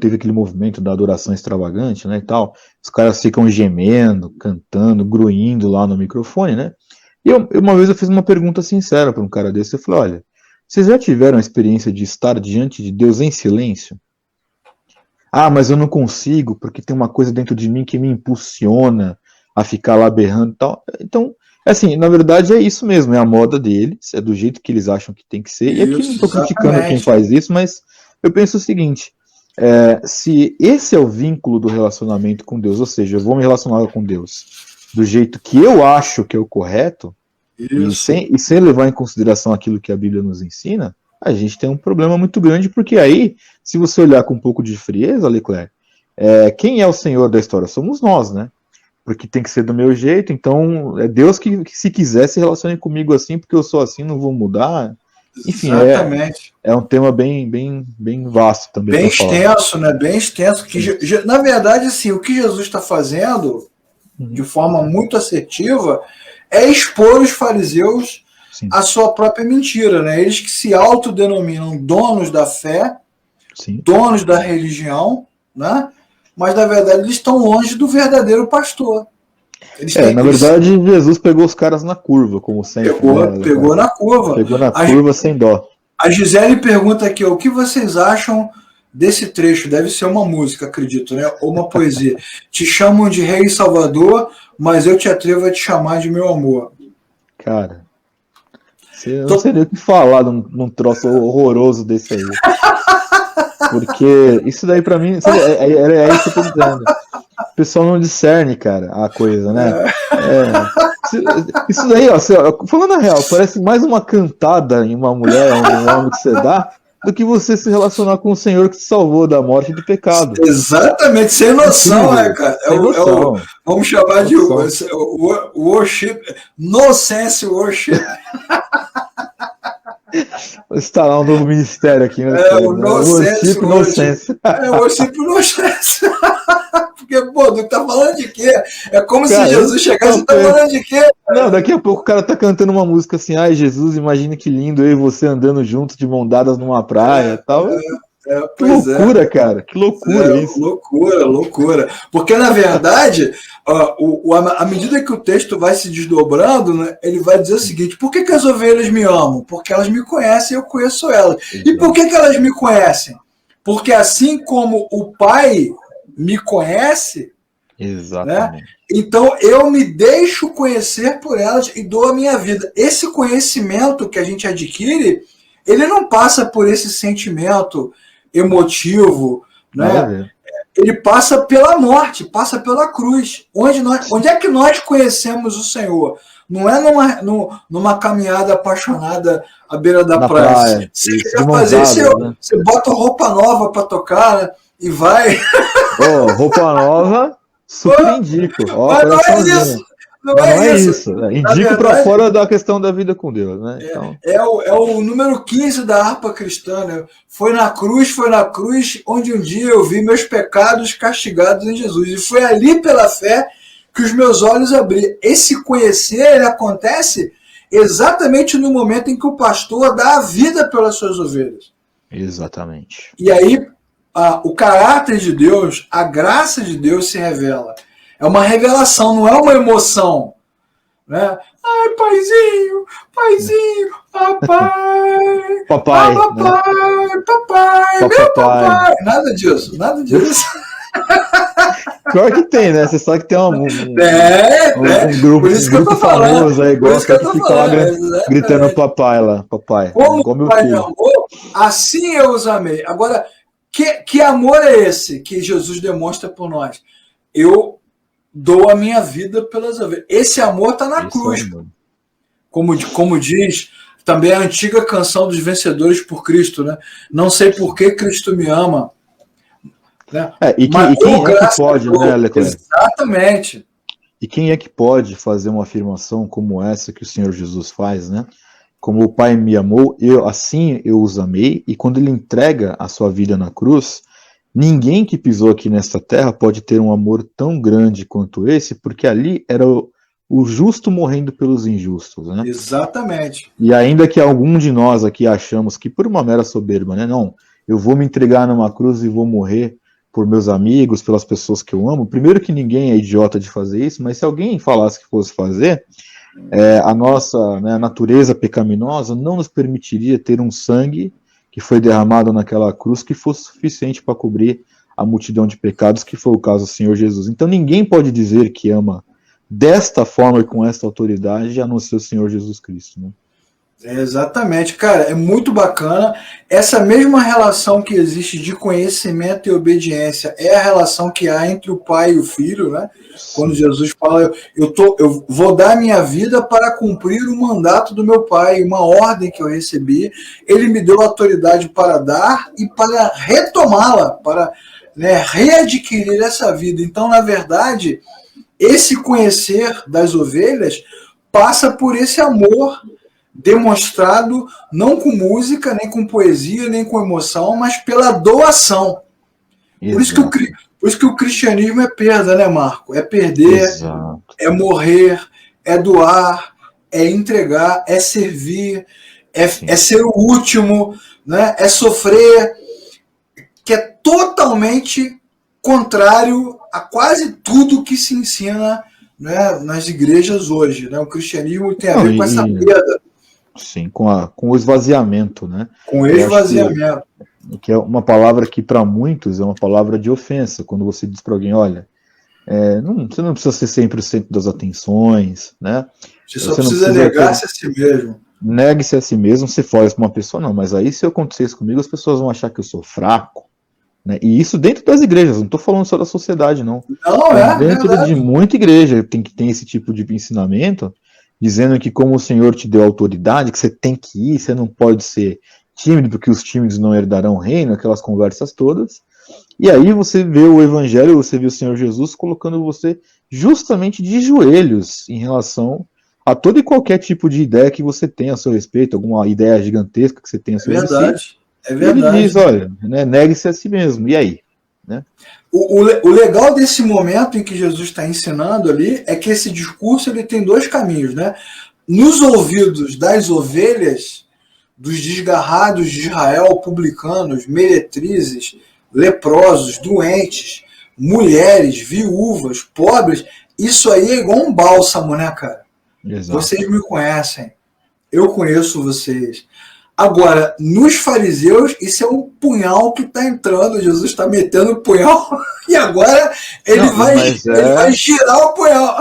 teve aquele movimento da adoração extravagante, né? E tal. Os caras ficam gemendo, cantando, gruindo lá no microfone, né? E uma vez eu fiz uma pergunta sincera para um cara desse. Eu falei: olha, vocês já tiveram a experiência de estar diante de Deus em silêncio? Ah, mas eu não consigo, porque tem uma coisa dentro de mim que me impulsiona a ficar lá berrando e tal. Então, assim, na verdade é isso mesmo, é a moda deles, é do jeito que eles acham que tem que ser. Isso, e aqui não estou criticando quem faz isso, mas eu penso o seguinte: se esse é o vínculo do relacionamento com Deus, ou seja, eu vou me relacionar com Deus do jeito que eu acho que é o correto, e sem levar em consideração aquilo que a Bíblia nos ensina, a gente tem um problema muito grande, porque aí, se você olhar com um pouco de frieza, Leclerc, quem é o Senhor da história? Somos nós, né? Porque tem que ser do meu jeito, então é Deus que se quiser se relacione comigo assim, porque eu sou assim, não vou mudar. Enfim, é um tema bem vasto também. Bem extenso, né? Bem extenso. Que, na verdade, assim, o que Jesus está fazendo, de forma muito assertiva, é expor os fariseus a sua própria mentira, né? Eles que se autodenominam donos da fé, donos da religião, né? Mas na verdade eles estão longe do verdadeiro pastor. Na verdade, Jesus pegou os caras na curva, como sempre. Pegou na curva. Pegou na curva sem dó. A Gisele pergunta aqui: o que vocês acham desse trecho? Deve ser uma música, acredito, né? Ou uma poesia. Te chamam de Rei e Salvador, mas eu te atrevo a te chamar de meu amor. Cara, eu não sei nem o que falar num troço horroroso desse aí. Porque isso daí pra mim, é isso que eu tô dizendo. O pessoal não discerne, cara, a coisa, né? Isso daí, ó, falando a real, parece mais uma cantada em uma mulher ou um homem que você dá, do que você se relacionar com o Senhor que te salvou da morte e do pecado. Exatamente, sem noção, né, cara? Vamos chamar de worship, no sense worship. Vou instalar um novo ministério aqui, né? Worship no sense. Worship no sense. Porque, pô, tu tá falando de quê? É como se Jesus chegasse e tá falando de quê? Não, daqui a pouco o cara tá cantando uma música assim: ai, Jesus, imagina que lindo eu e você andando juntos de mão dadas numa praia e tal. Que loucura, cara. Que loucura isso. Loucura. Porque, na verdade, à medida que o texto vai se desdobrando, né, ele vai dizer o seguinte: por que as ovelhas me amam? Porque elas me conhecem e eu conheço elas. Exato. E por que elas me conhecem? Porque assim como o Pai me conhece, exatamente, né, então eu me deixo conhecer por elas e dou a minha vida. Esse conhecimento que a gente adquire, ele não passa por esse sentimento emotivo, né? ele passa pela morte, passa pela cruz. Onde é que nós conhecemos o Senhor? Não é numa caminhada apaixonada à beira da praia. Se você quiser fazer isso, né? Você bota roupa nova para tocar, né? E vai. Roupa nova, super indico. Mas não é isso. Não é isso. Indico para fora da questão da vida com Deus, né? Então... É o número 15 da harpa cristã, né? Foi na cruz, onde um dia eu vi meus pecados castigados em Jesus. E foi ali pela fé que os meus olhos abriram. Esse conhecer, ele acontece exatamente no momento em que o pastor dá a vida pelas suas ovelhas. Exatamente. E aí, o caráter de Deus, a graça de Deus se revela. É uma revelação, não é uma emoção. Né? Ai, paizinho, papai. Papai. Papai, meu papai. Nada disso. Pior que tem, né? Você sabe que tem um grupo, famoso aí, gosta que fica lá gritando papai lá. Papai. Como o pai me amou, assim eu os amei. Agora, que amor é esse que Jesus demonstra por nós? Eu dou a minha vida pelas ovelhas. Esse amor está na cruz. Como diz também a antiga canção dos vencedores por Cristo, né? Não sei por que Cristo me ama. Né? E quem é que pode, né, Leclerc? Exatamente. E quem é que pode fazer uma afirmação como essa que o Senhor Jesus faz, né? Como o Pai me amou, assim eu os amei, e quando ele entrega a sua vida na cruz, ninguém que pisou aqui nesta terra pode ter um amor tão grande quanto esse, porque ali era o justo morrendo pelos injustos, né? Exatamente. E ainda que algum de nós aqui achamos que por uma mera soberba, né? Não, eu vou me entregar numa cruz e vou morrer por meus amigos, pelas pessoas que eu amo. Primeiro que ninguém é idiota de fazer isso, mas se alguém falasse que fosse fazer, a nossa, né, natureza pecaminosa não nos permitiria ter um sangue que foi derramado naquela cruz que fosse suficiente para cobrir a multidão de pecados, que foi o caso do Senhor Jesus. Então ninguém pode dizer que ama desta forma e com esta autoridade, a não ser o Senhor Jesus Cristo, né? Exatamente, cara, é muito bacana. Essa mesma relação que existe de conhecimento e obediência é a relação que há entre o pai e o filho, né? Quando Jesus fala, eu vou dar minha vida para cumprir o mandato do meu pai, uma ordem que eu recebi, ele me deu autoridade para dar e para retomá-la, para, né, readquirir essa vida. Então, na verdade, esse conhecer das ovelhas passa por esse amor demonstrado não com música, nem com poesia, nem com emoção, mas pela doação. Por isso que o cristianismo é perda, né, Marco? É perder, exato, é morrer, é doar, é entregar, é servir, é ser o último, né? É sofrer, que é totalmente contrário a quase tudo que se ensina, né, nas igrejas hoje. Né? O cristianismo tem a ver com essa perda. Sim, com o esvaziamento, né? Com o esvaziamento. Que é uma palavra que para muitos é uma palavra de ofensa, quando você diz para alguém, olha, você não precisa ser 100% das atenções, né? Você só precisa negar-se a si mesmo. Negue-se a si mesmo, você fala isso para uma pessoa, não, mas aí se acontecer isso comigo, as pessoas vão achar que eu sou fraco, né? E isso dentro das igrejas, não estou falando só da sociedade, não. Não, dentro de muita igreja tem esse tipo de ensinamento, dizendo que como o Senhor te deu autoridade, que você tem que ir, você não pode ser tímido, porque os tímidos não herdarão o reino, aquelas conversas todas. E aí você vê o Evangelho, você vê o Senhor Jesus colocando você justamente de joelhos em relação a todo e qualquer tipo de ideia que você tenha a seu respeito, alguma ideia gigantesca que você tenha a seu respeito. É verdade. Ele diz, olha, né, negue-se a si mesmo, e aí? Né? O legal desse momento em que Jesus está ensinando ali é que esse discurso ele tem dois caminhos, né? Nos ouvidos das ovelhas, dos desgarrados de Israel, publicanos, meretrizes, leprosos, doentes, mulheres, viúvas, pobres, isso aí é igual um bálsamo, né, cara? Exato. Vocês me conhecem, eu conheço vocês. Agora, nos fariseus, isso é um punhal que está entrando. Jesus está metendo o punhal e agora ele vai girar o punhal.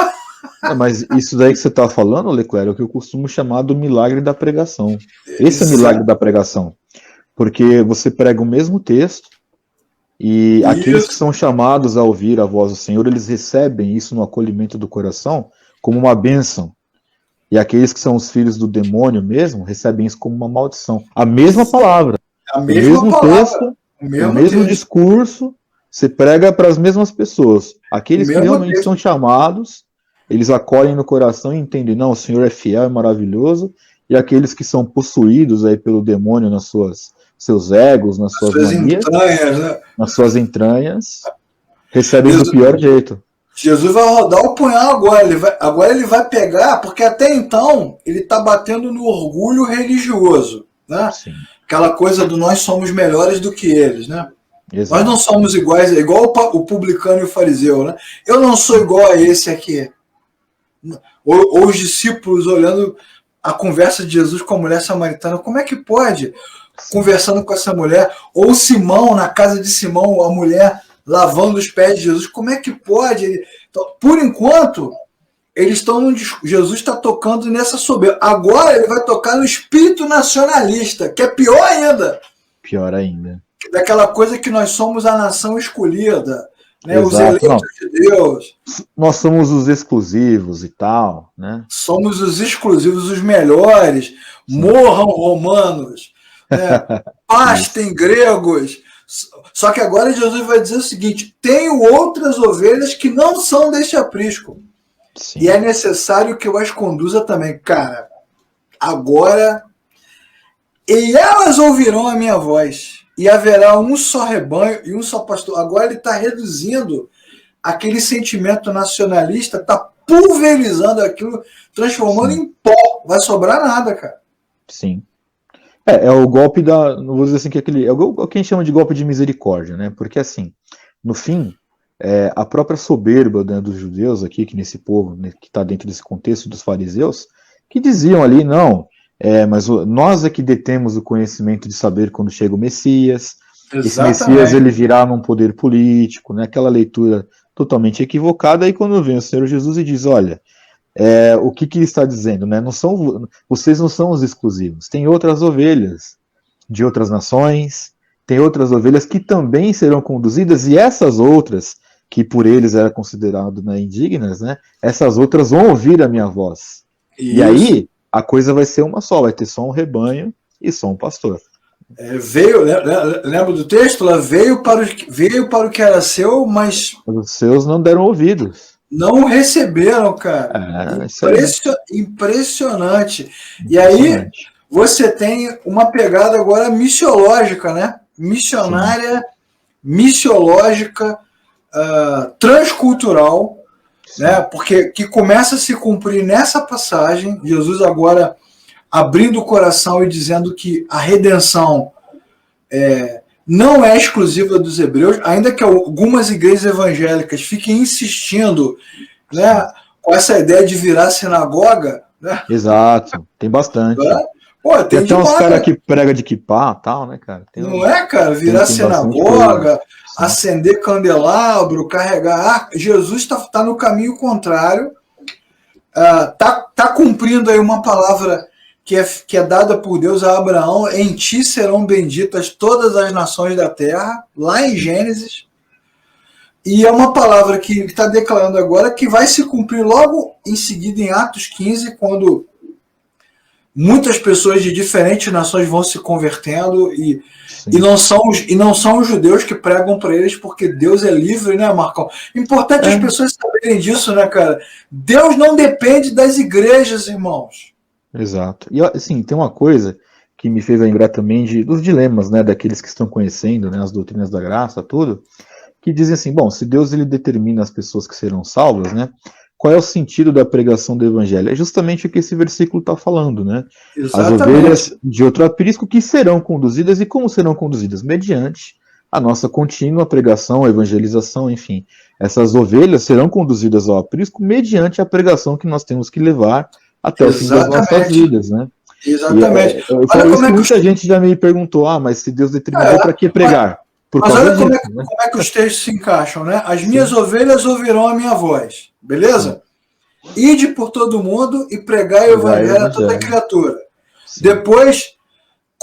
Mas isso daí que você está falando, Leclerc, é o que eu costumo chamar do milagre da pregação. Esse é o milagre da pregação. Porque você prega o mesmo texto E aqueles que são chamados a ouvir a voz do Senhor, eles recebem isso no acolhimento do coração como uma bênção. E aqueles que são os filhos do demônio mesmo, recebem isso como uma maldição. A mesma palavra, A o mesma mesmo palavra, texto, o o mesmo mesmo texto, discurso, você prega para as mesmas pessoas. Aqueles o que mesmo realmente texto. são chamados, eles acolhem no coração e entendem, não, o Senhor é fiel, é maravilhoso. E aqueles que são possuídos aí pelo demônio nas seus egos, nas As suas suas manias, entranhas, né? nas suas entranhas, recebem do Jesus, pior jeito. Jesus vai rodar o punhal agora. Agora ele vai pegar, porque até então ele está batendo no orgulho religioso, né? Sim, Aquela coisa do nós somos melhores do que eles, né? Nós não exato. somos iguais, igual o publicano e o fariseu, né? Eu não sou Sim, igual a esse aqui. Ou os discípulos olhando a conversa de Jesus com a mulher samaritana, como é que pode? sim, Conversando com essa mulher, ou Simão, na casa de Simão, a mulher lavando os pés de Jesus, como é que pode? Então, por enquanto, eles estão no Jesus está tocando nessa soberba. Agora ele vai tocar no espírito nacionalista, que é pior ainda. pior ainda. Daquela coisa que nós somos a nação escolhida, né? Os Exato, eleitos não. de Deus. Nós somos os exclusivos e tal, né? Somos os exclusivos, os melhores. Sim, Morram romanos, né? isso. Pastem gregos. Só que agora Jesus vai dizer o seguinte: tenho outras ovelhas que não são deste aprisco. E Sim, é necessário que eu as conduza também. Cara, agora. E elas ouvirão a minha voz. E haverá um só rebanho e um só pastor. Agora ele está reduzindo aquele sentimento nacionalista, está pulverizando aquilo, transformando sim, em pó. Vai sobrar nada, cara. sim. É o golpe da. Não vou dizer assim que aquele. É o que a gente chama de golpe de misericórdia, né? Porque assim, no fim, a própria soberba, né, dos judeus aqui, que nesse povo, né, que está dentro desse contexto dos fariseus, que diziam ali, não, mas nós é que detemos o conhecimento de saber quando chega o Messias. Esse Messias Exatamente. ele virá num poder político, né? Aquela leitura totalmente equivocada. Aí quando vem o Senhor Jesus e diz, olha, o que ele está dizendo, né? Vocês não são os exclusivos. Tem outras ovelhas de outras nações, tem outras ovelhas que também serão conduzidas, e essas outras, que por eles eram consideradas, né, indignas, né? Essas outras vão ouvir a minha voz. E Isso. aí a coisa vai ser uma só, vai ter só um rebanho e só um pastor. Lembra do texto? Ela veio para o que era seu, mas Os seus não deram ouvidos. não receberam, cara. Isso aí. Impressionante. E aí Impressionante. você tem uma pegada agora missiológica, né? Sim, Missionária, missiológica, transcultural, né? sim, Porque que começa a se cumprir nessa passagem, Jesus agora abrindo o coração e dizendo que a redenção não é exclusiva dos hebreus, ainda que algumas igrejas evangélicas fiquem insistindo, sim. né, com essa ideia de virar sinagoga, né? Exato. Tem bastante. Pô, Tem tem até uns caras demais, que prega de kippah e tal, né, cara? não é, cara? Tem, Virar tem bastante coisa. sinagoga, Sim, acender candelabro, carregar arca. Jesus está no caminho contrário, tá cumprindo aí uma palavra que é dada por Deus a Abraão: em ti serão benditas todas as nações da terra, lá em sim, Gênesis. E é uma palavra que ele está declarando agora que vai se cumprir logo em seguida em Atos 15, quando muitas pessoas de diferentes nações vão se convertendo sim. não são os judeus que pregam para eles, porque Deus é livre, né, Marcão? Importante as É, pessoas saberem disso, né, cara? Deus não depende das igrejas, irmãos. exato. E assim, tem uma coisa que me fez lembrar também dos dilemas, né, daqueles que estão conhecendo, né, as doutrinas da graça, tudo, que dizem assim, bom, se Deus ele determina as pessoas que serão salvas, né, qual é o sentido da pregação do evangelho? É justamente o que esse versículo está falando, né? As Exatamente. ovelhas de outro aprisco que serão conduzidas, e como serão conduzidas? Mediante a nossa contínua pregação, evangelização, enfim. Essas ovelhas serão conduzidas ao aprisco mediante a pregação que nós temos que levar até o fim das nossas Exatamente. vidas, né? E Exatamente. eu Olha falo isso como que é que os, muita gente já me perguntou, mas se Deus determinou, para que mas, pregar? Por mas causa olha disso, né? como é que os textos se encaixam, né? As minhas Sim, ovelhas ouvirão a minha voz. sim. Beleza? Ide por todo mundo e pregai o Pregar o evangelho a toda evangelho. criatura. Sim, Depois,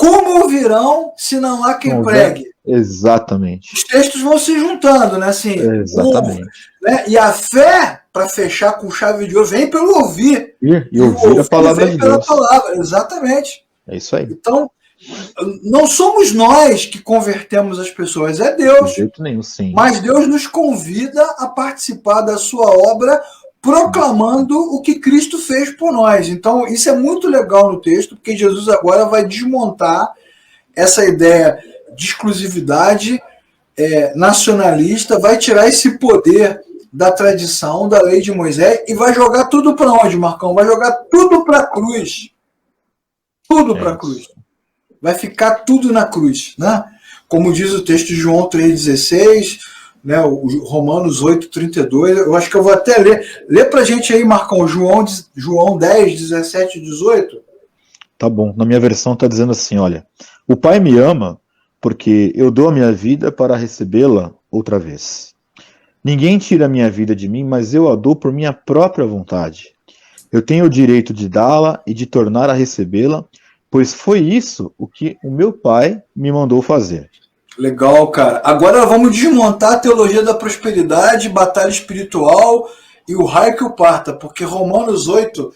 como ouvirão se não há quem pregue? Exatamente. Os textos vão se juntando, né? Assim, Exatamente. Né? E a fé, para fechar com chave de ouro, vem pelo ouvir. E ouvir a palavra de Deus. Palavra. Exatamente. É isso aí. Então, não somos nós que convertemos as pessoas, é Deus. De jeito nenhum, sim. Mas Deus nos convida a participar da sua obra, proclamando o que Cristo fez por nós. Então, isso é muito legal no texto, porque Jesus agora vai desmontar essa ideia de exclusividade nacionalista, vai tirar esse poder da tradição, da lei de Moisés, e vai jogar tudo para onde, Marcão? Vai jogar tudo para a cruz. Tudo para a cruz. Vai ficar tudo na cruz, né? Como diz o texto de João 3,16, né? O Romanos 8,32. Eu acho que eu vou até ler. Lê para a gente aí, Marcão, João 10, 17 e 18. Tá bom. Na minha versão está dizendo assim, olha, o Pai me ama porque eu dou a minha vida para recebê-la outra vez. Ninguém tira a minha vida de mim, mas eu a dou por minha própria vontade. Eu tenho o direito de dá-la e de tornar a recebê-la, pois foi isso o que o meu Pai me mandou fazer. Legal, cara. Agora vamos desmontar a teologia da prosperidade, batalha espiritual e o raio que o parta, porque Romanos 8,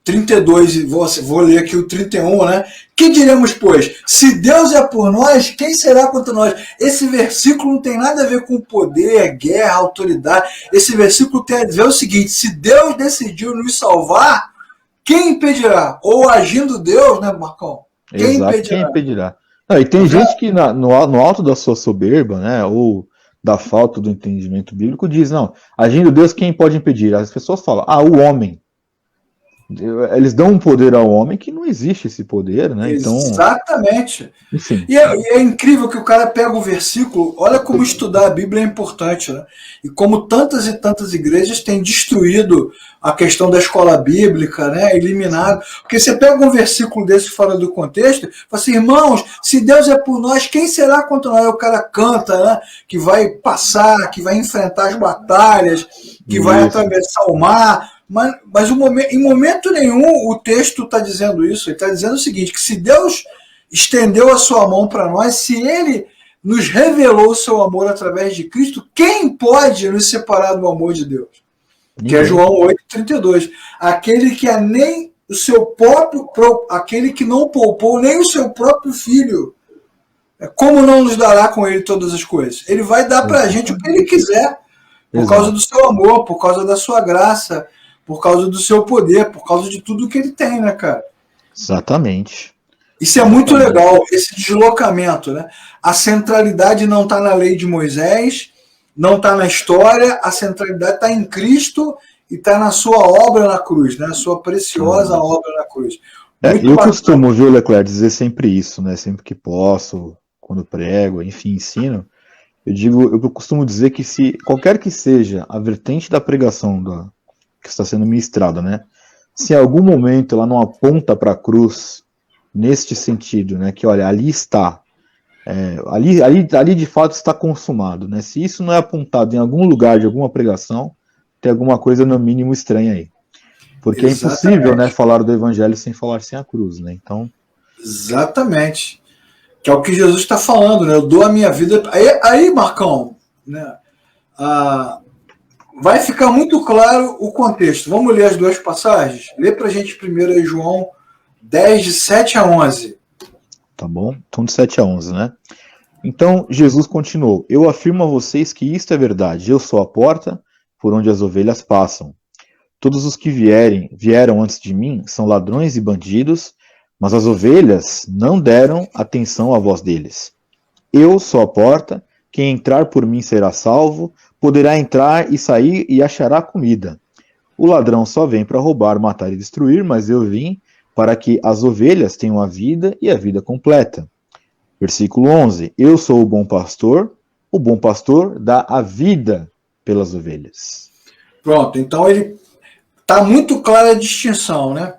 32, vou ler aqui o 31, né? Que diremos, pois? Se Deus é por nós, quem será contra nós? Esse versículo não tem nada a ver com poder, guerra, autoridade. Esse versículo tem a dizer o seguinte: se Deus decidiu nos salvar, quem impedirá? Ou agindo Deus, né, Marcão? Quem impedirá? Não, e tem gente que no alto da sua soberba, né, ou da falta do entendimento bíblico, diz, não, agindo Deus, quem pode impedir? As pessoas falam, o homem. Eles dão um poder ao homem que não existe esse poder, né? Então, exatamente. Enfim. E é incrível que o cara pega o versículo, olha como estudar a Bíblia é importante, né? E como tantas e tantas igrejas têm destruído a questão da escola bíblica, né? Eliminado. Porque você pega um versículo desse fora do contexto e fala assim, irmãos, se Deus é por nós, quem será contra nós? O cara canta, né? Que vai passar, que vai enfrentar as batalhas, que vai atravessar o mar. Mas em momento nenhum o texto está dizendo isso. Ele está dizendo o seguinte, que se Deus estendeu a sua mão para nós, se Ele nos revelou o seu amor através de Cristo, quem pode nos separar do amor de Deus? Que é João 8,32. Aquele que é nem o seu próprio, aquele que não poupou nem o seu próprio filho, como não nos dará com Ele todas as coisas? Ele vai dar para a gente o que Ele quiser, por causa do seu amor, por causa da sua graça, por causa do seu poder, por causa de tudo que ele tem, né, cara? Exatamente. Isso é muito legal, esse deslocamento, né? A centralidade não está na lei de Moisés, não está na história, a centralidade está em Cristo e está na sua obra na cruz, né? A sua preciosa obra na cruz. Eu costumo, viu, Leclerc, dizer sempre isso, né? Sempre que posso, quando prego, enfim, ensino. Eu costumo dizer que se qualquer que seja a vertente da pregação que está sendo ministrada, né? Se em algum momento ela não aponta para a cruz neste sentido, né? Que olha, ali está, ali de fato está consumado, né? Se isso não é apontado em algum lugar de alguma pregação, tem alguma coisa no mínimo estranha aí, porque é impossível, né? Falar do evangelho sem falar sem a cruz, né? Então, exatamente, que é o que Jesus está falando, né? Eu dou a minha vida. Aí Marcão, né? Vai ficar muito claro o contexto. Vamos ler as duas passagens? Lê para a gente primeiro aí João 10, de 7 a 11. Tá bom? Então de 7 a 11, né? Então Jesus continuou, eu afirmo a vocês que isto é verdade, eu sou a porta por onde as ovelhas passam. Todos os que vieram antes de mim são ladrões e bandidos, mas as ovelhas não deram atenção à voz deles. Eu sou a porta, quem entrar por mim será salvo, poderá entrar e sair e achará comida. O ladrão só vem para roubar, matar e destruir, mas eu vim para que as ovelhas tenham a vida e a vida completa. Versículo 11. Eu sou o bom pastor dá a vida pelas ovelhas. Pronto, então ele está muito clara a distinção, né?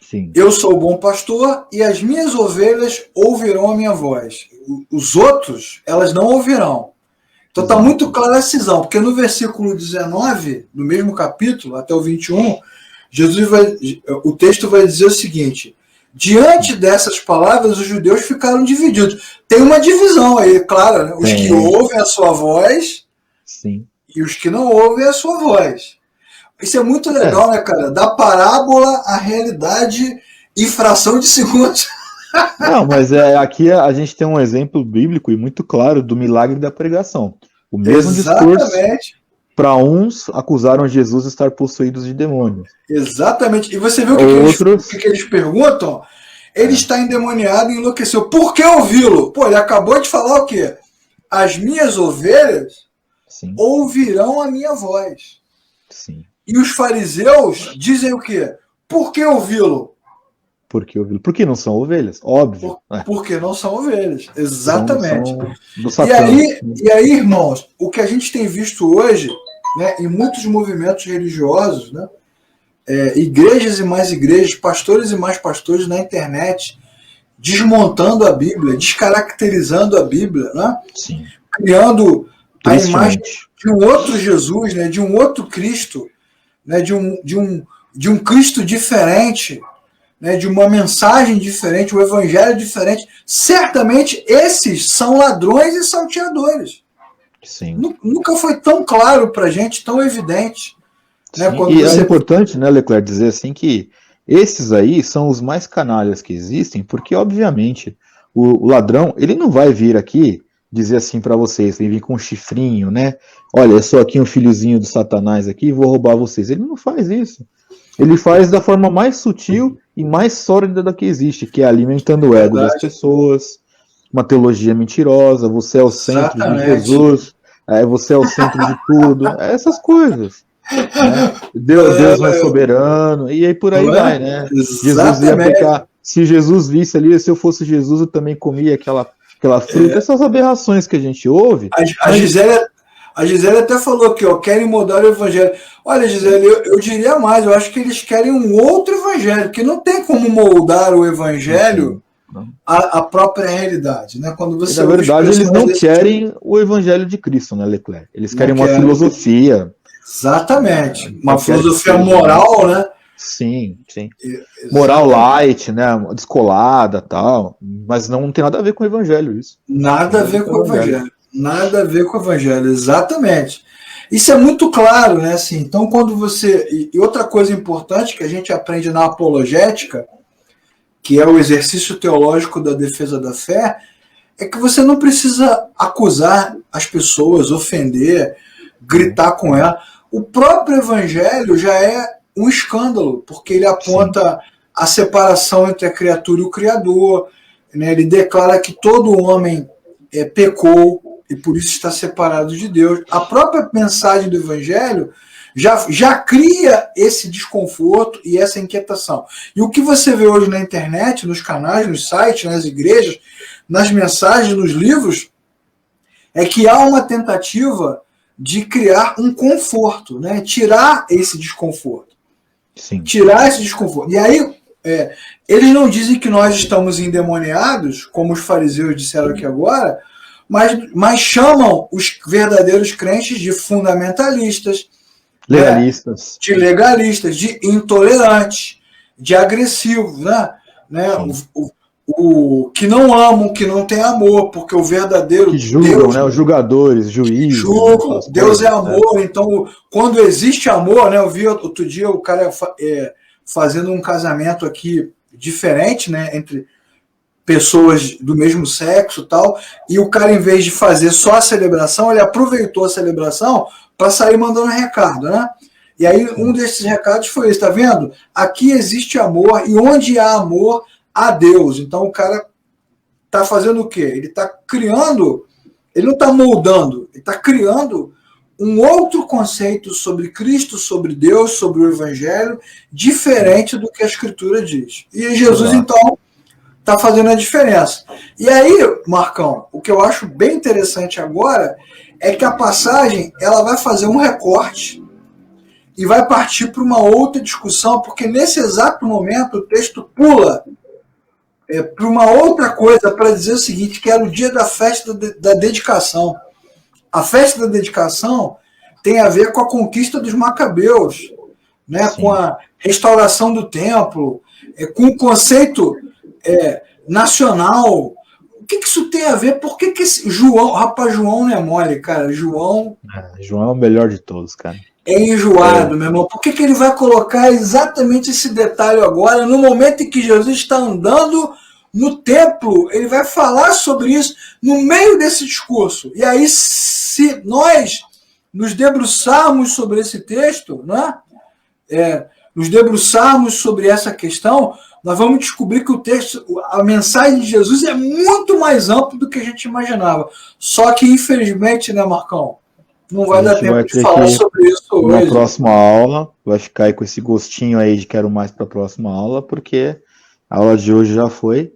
Sim. Eu sou o bom pastor e as minhas ovelhas ouvirão a minha voz. Os outros, elas não ouvirão. Então está muito clara a cisão, porque no versículo 19, do mesmo capítulo, até o 21, o texto vai dizer o seguinte, Diante dessas palavras, os judeus ficaram divididos. Tem uma divisão aí, claro, né? Os que ouvem a sua voz e os que não ouvem a sua voz. Isso é muito legal, né, cara? Da parábola à realidade em fração de segundos. Não, mas aqui a gente tem um exemplo bíblico e muito claro do milagre da pregação. O mesmo discurso, para uns acusaram Jesus de estar possuídos de demônios. Exatamente. E você viu o que eles perguntam? Ele está endemoniado e enlouqueceu. Por que ouvi-lo? Pô, ele acabou de falar o quê? As minhas ovelhas ouvirão a minha voz. Sim. E os fariseus dizem o quê? Por que ouvi-lo? Porque não são ovelhas, óbvio. Porque não são ovelhas, exatamente. E aí, irmãos, o que a gente tem visto hoje, né, em muitos movimentos religiosos, né, igrejas e mais igrejas, pastores e mais pastores na internet, desmontando a Bíblia, descaracterizando a Bíblia, né, criando a imagem de um outro Jesus, né, de um outro Cristo, né, de um Cristo diferente, né, de uma mensagem diferente, um evangelho diferente. Certamente esses são ladrões e salteadores. Sim. Nunca foi tão claro para a gente, tão evidente. Né, é importante, né, Leclerc, dizer assim que esses aí são os mais canalhas que existem, porque obviamente o ladrão, ele não vai vir aqui dizer assim para vocês, ele vem com um chifrinho, né? Olha, eu sou aqui um filhozinho do Satanás aqui, vou roubar vocês. Ele não faz isso. Ele faz da forma mais sutil e mais sólida da que existe, que é alimentando o ego das pessoas, uma teologia mentirosa, você é o centro de Jesus, você é o centro de tudo, essas coisas. Né? Deus é soberano, e aí por aí vai, né? Jesus ia pecar. Se Jesus visse ali, se eu fosse Jesus, eu também comia aquela fruta. Essas aberrações que a gente ouve. A Gisele até falou que querem mudar o evangelho. Olha, Gisele, eu diria mais, eu acho que eles querem um outro evangelho, porque não tem como moldar o evangelho à própria realidade. Né? Quando você na verdade, eles não querem o evangelho de Cristo, né, Leclerc? Eles querem uma filosofia. Exatamente. Uma filosofia moral, né? Sim. Moral light, né? Descolada, tal. Mas não tem nada a ver com o evangelho isso. Nada a ver com o evangelho. Nada a ver com o evangelho, exatamente. Isso é muito claro, né? Assim, então, quando você. E outra coisa importante que a gente aprende na apologética, que é o exercício teológico da defesa da fé, é que você não precisa acusar as pessoas, ofender, gritar com ela. O próprio evangelho já é um escândalo, porque ele aponta a separação entre a criatura e o Criador, né? Ele declara que todo homem pecou e por isso está separado de Deus. A própria mensagem do evangelho já cria esse desconforto e essa inquietação. E o que você vê hoje na internet, nos canais, nos sites, nas igrejas, nas mensagens, nos livros, é que há uma tentativa de criar um conforto, né? Tirar esse desconforto. Sim. Tirar esse desconforto. E aí, eles não dizem que nós estamos endemoniados, como os fariseus disseram aqui agora, mas chamam os verdadeiros crentes de fundamentalistas, legalistas, de legalistas, de intolerantes, de agressivos, né? O que não amam, que não tem amor, porque o verdadeiro que julgam, Deus, né? Os julgadores, juízes. Julgam, Deus é amor, então quando existe amor, né? Eu vi outro dia o cara fazendo um casamento aqui diferente, né? Entre pessoas do mesmo sexo e tal, e o cara, em vez de fazer só a celebração, ele aproveitou a celebração para sair mandando recado, né? E aí um desses recados foi esse, tá vendo? Aqui existe amor, e onde há amor, há Deus. Então o cara tá fazendo o quê? Ele tá criando, ele não tá moldando, ele tá criando um outro conceito sobre Cristo, sobre Deus, sobre o Evangelho, diferente do que a Escritura diz. E Jesus, então, está fazendo a diferença. E aí, Marcão, o que eu acho bem interessante agora é que a passagem ela vai fazer um recorte e vai partir para uma outra discussão, porque nesse exato momento o texto pula para uma outra coisa, para dizer o seguinte, que era o dia da festa da dedicação. A festa da dedicação tem a ver com a conquista dos macabeus, né? Com a restauração do templo, com o conceito nacional. O que isso tem a ver? Por que esse João, rapaz, João não é mole, cara? João é o melhor de todos, cara. É enjoado, meu irmão. Por que ele vai colocar exatamente esse detalhe agora, no momento em que Jesus está andando no templo? Ele vai falar sobre isso no meio desse discurso. E aí, se nós nos debruçarmos sobre esse texto, né? Nos debruçarmos sobre essa questão, nós vamos descobrir que o texto, a mensagem de Jesus é muito mais ampla do que a gente imaginava. Só que, infelizmente, né, Marcão? Não vai dar tempo de falar sobre isso hoje. Na próxima aula, vai ficar aí com esse gostinho aí de quero mais para a próxima aula, porque a aula de hoje já foi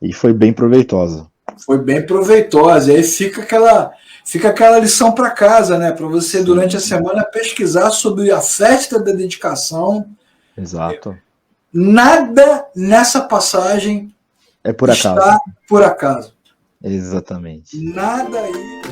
e foi bem proveitosa. Foi bem proveitosa. E aí fica aquela lição para casa, né? Para você, durante a semana, pesquisar sobre a festa da dedicação. Exato. Nada nessa passagem é por acaso. está por acaso. Exatamente. Nada aí.